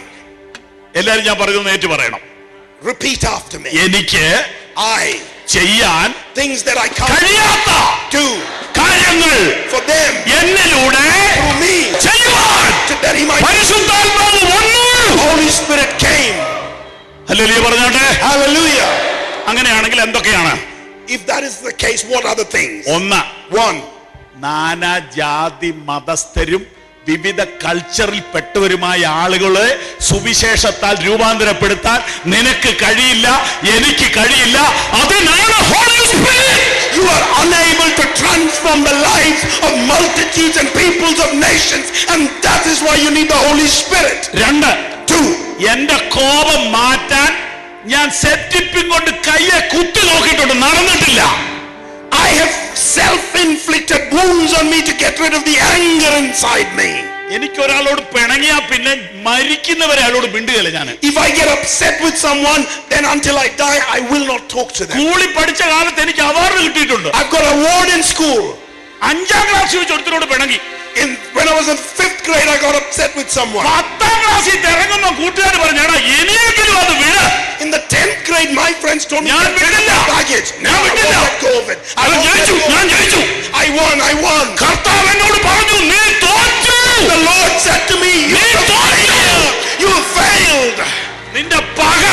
എല്ലാരും ഞാൻ പറയുന്നത് ഏറ്റു പറയണം. Repeat after me. എനിക്ക് I ചെയ്യാൻ things that I can't കഴിയാത്ത do കാര്യങ്ങൾ for them എന്നിലൂടെ through me, ചെയ്യുവാൻ that he might. പരിശുദ്ധാത്മാവ് വന്നു. Holy Spirit came. ഹല്ലേലൂയ പറഞ്ഞോട്ടെ. Hallelujah. അങ്ങനെയാണെങ്കിൽ എന്തൊക്കെയാണ്? If that is the case, what are the things? ഒന്ന്, One, നാനാ ജാതി മതസ്ഥരും വിവിധ കൾച്ചറിൽ പെട്ടവരുമായ ആളുകളെ സുവിശേഷത്താൽ രൂപാന്തരപ്പെടുത്താൻ നിനക്ക് കഴിയില്ല, എനിക്ക് കഴിയില്ല. അതിനാണ് holy spirit. you are unable to transform the lives of multitudes and peoples of nations, and that is why you need the Holy Spirit. രണ്ട്, Two, എന്റെ കോപം മാറ്റാൻ ഞാൻ സെറ്റിപ്പിംഗ് കൊണ്ട് കയ്യെ കുത്തി നോക്കിയിട്ടുണ്ട്, നടന്നിട്ടില്ല. I have self-inflicted wounds on me to get rid of the anger inside me. എനിക്ക് ഒരാളോട് പിണങ്ങിയാ പിന്നെ മരിക്കുന്നവരെ അയാളോട് മിണ്ടുകയില്ല ഞാൻ. If I get upset with someone, then until I die, I will not talk to them. സ്കൂളിൽ പഠിച്ച കാലത്ത് എനിക്ക് അവാർഡ് കിട്ടിയിട്ടുണ്ട്. I've got an award in school. 5ാം ക്ലാസ്സിൽ വെച്ച് ഒരുത്തരോട് പിണങ്ങി. When I was in 5th grade, I got upset with someone. 10ാം ക്ലാസ്സിൽ ഇറങ്ങുമ്പോ കൂട്ടുകാർ പറഞ്ഞു, എടാ ഇനിയെങ്കിലും അത് വിട്. In the 10th grade, my friends told me ഞാൻ to get rid of വിടില്ല. my baggage. ഞാൻ I വിടില്ല. won't let go of it. I അവൻ won't let ജയിച്ചു, go of ഞാൻ it. ജയിച്ചു. I won. കർത്താവ് എന്നോട് പറഞ്ഞു, നീ തോറ്റു. The Lord said to me, you failed. You failed. നിന്റെ പക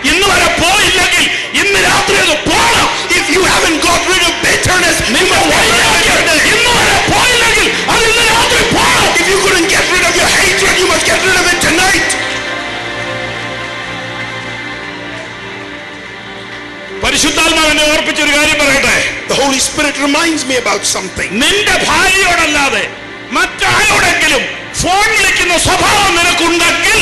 ഇന്ന് വരെ പോയില്ലെങ്കിൽ ഇന്ന് രാത്രി അത് പോണം. If you haven't got rid of bitterness, you must get rid of bitterness. ഇന്ന് വരെ പോയില്ലെങ്കിൽ അത് ഇന്ന് രാത്രി പോണം. If you couldn't get rid of your hatred, you must get rid of it tonight. പരിശുദ്ധാത്മാവിനെ ഓർപ്പിച്ചൊരു കാര്യം പറയട്ടെ. The Holy Spirit reminds me about something. നിന്റെ ഭാര്യയോടല്ലാതെ മറ്റാരോടെങ്കിലും ഫോൺ വിളിക്കുന്ന സ്വഭാവം നിനക്കുണ്ടെങ്കിൽ,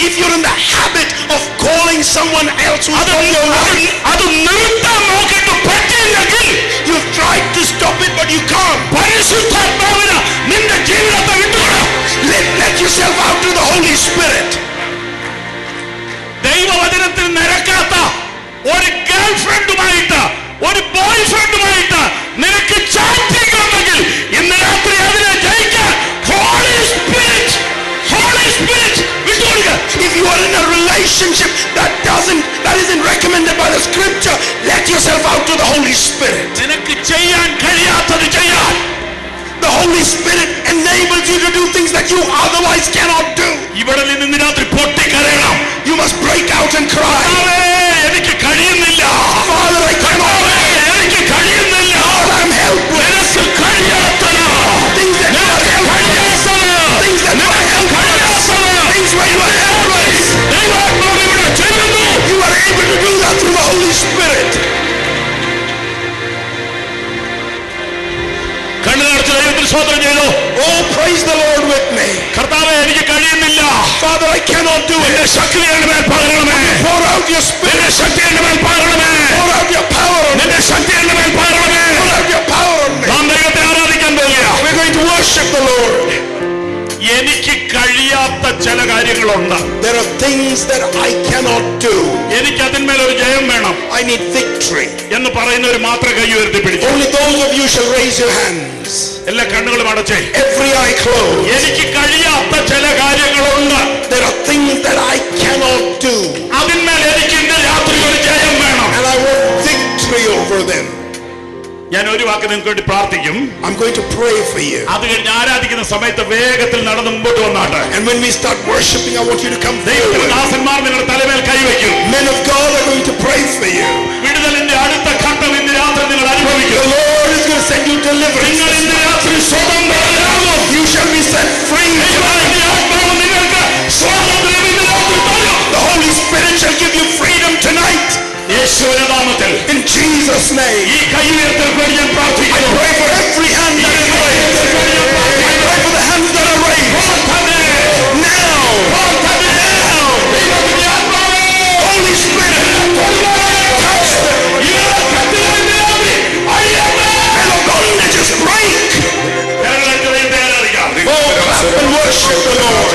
If you're in the habit of calling someone else who's not your wife, അത് നിർത്താൻ നോക്കിയിട്ട് പറ്റിയില്ലെങ്കിൽ, you've tried to stop it but you can't. പരിശുദ്ധാത്മാവിന് നിന്റെ ജീവിതത്തെ വിട്ടുകൊടുക്കണം. Let yourself out to the Holy Spirit. ദൈവവചനത്തിൽ നിരക്കാത്ത ഒരു ഗേൾ ഫ്രണ്ടുമായിട്ട്, ഒരു ബോയ് ഫ്രണ്ടുമായിട്ട് നിനക്ക് ചാറ്റിംഗ് ഉണ്ടെങ്കിൽ ഇന്ന് രാത്രി അതിനെ ജയിക്കാൻ ഹോളി സ്പിരിറ്റ് വിട്ടുകൊടുക്കുക. If you are in a relationship that isn't recommended by the scripture, let yourself out to the Holy Spirit. നിനക്ക് ചെയ്യാൻ കഴിയാത്തത് ചെയ്യാൻ The Holy Spirit enables you to do things that you otherwise cannot do. ഇവിടെ നിന്ന് ഇന്ന് രാത്രി പൊട്ടിക്കരയണം. You must break out and cry, കർത്താവേ, എനിക്ക് കഴിയുന്നില്ല. Father, I cannot. കർത്താവേ, എനിക്ക് കഴിയുന്നില്ല. Lord, I'm helpless. നിനക്ക് കഴിയാത്തത്, Things that you are helpless. Things that you are helpless. Things where you are helpless. ദൈവാത്മാവ് ഇവിടെ ചെയ്യുന്നു. You are able to do that through the Holy Spirit. കണ്ണുനടച്ച് ദൈവത്തിന് സ്തോത്രം ചെയ്തു. Oh, praise the Lord with me. കർത്താവേ, എനിക്ക് കഴിയുന്നില്ല. Father, I cannot do നിന്റെ it. ശക്തി എന്റെ മേൽ പകരണമേ. Pour out your spirit. നിന്റെ ശക്തി എന്റെ മേൽ പകരണമേ. Pour out your power on me. നിന്റെ ശക്തി എന്റെ മേൽ പകരണമേ. Pour out your power on me. നാം ദൈവത്തെ ആരാധിക്കാൻ പോകുക. We're going to worship the Lord. എനിക്ക് കഴിയാത്ത ചില കാര്യങ്ങളുണ്ട്. There are things that I cannot do. എനിക്ക് അതിന്മേൽ ഒരു ജയം വേണം I need victory. എന്ന് പറയുന്നവർ മാത്രം കൈ ഉയർത്തി പിടിച്ചു. Only those of you shall raise your hands. എല്ലാ കണ്ണുകളും അടച്ചേ. Every eye closed. എനിക്ക് കഴിയാത്ത ചില കാര്യങ്ങളുണ്ട്. There are things that I cannot do. അതിന്മേൽ എനിക്ക് ഇന്ന് രാത്രി ഒരു ജയം വേണം. And I want victory over them. ഞാൻ ഒരു വാക്ക് നിങ്ങൾക്ക് വേണ്ടി പ്രാർത്ഥിക്കും. I'm going to pray for you. അത് കഴിഞ്ഞ് ആരാധിക്കുന്ന സമയത്ത് വേഗത്തിൽ നടന്ന് മുമ്പോട്ട് വന്നാട്ടെ. And when we start worshiping, I want you to come ദൈവത്തിന്റെ forward. ദാസന്മാർ നിങ്ങളുടെ തലമേൽ കൈവയ്ക്കും. Men of God are going to pray for you. വിടുതലിന്റെ അടുത്ത ഘട്ടം ഇന്ന് രാത്രി നിങ്ങൾ The അനുഭവിക്കും. Lord is going to send you deliverance. നിങ്ങൾ ഇന്ന് രാത്രി സ്വതന്ത്രരാകും. You shall be set free. ദൈവത്തിന്റെ ആത്മാവ് നിങ്ങൾക്ക് സ്വാതന്ത്ര്യം ഇന്ന് രാത്രി തരും. The Holy Spirit shall give you freedom tonight. യേശുവിന്റെ നാമത്തിൽ In Jesus' name. ഈ കൈ ഉയർത്തൽ വേണ്ടി ഞാൻ I പ്രാർത്ഥിക്കുന്നു. pray for every hand that is raised. I pray for the hands that are raised. Now. ദൈവത്തിന്റെ ആത്മാവേ, Holy Spirit. Touch them. ഈ രക്തത്തിൽ ഇന്ന് രാത്രി അഴിയട്ടെ. And the bondages break. കരങ്ങളടിച്ച് ദൈവത്തെ ആരാധിക്കാം. Oh, clap and worship the Lord.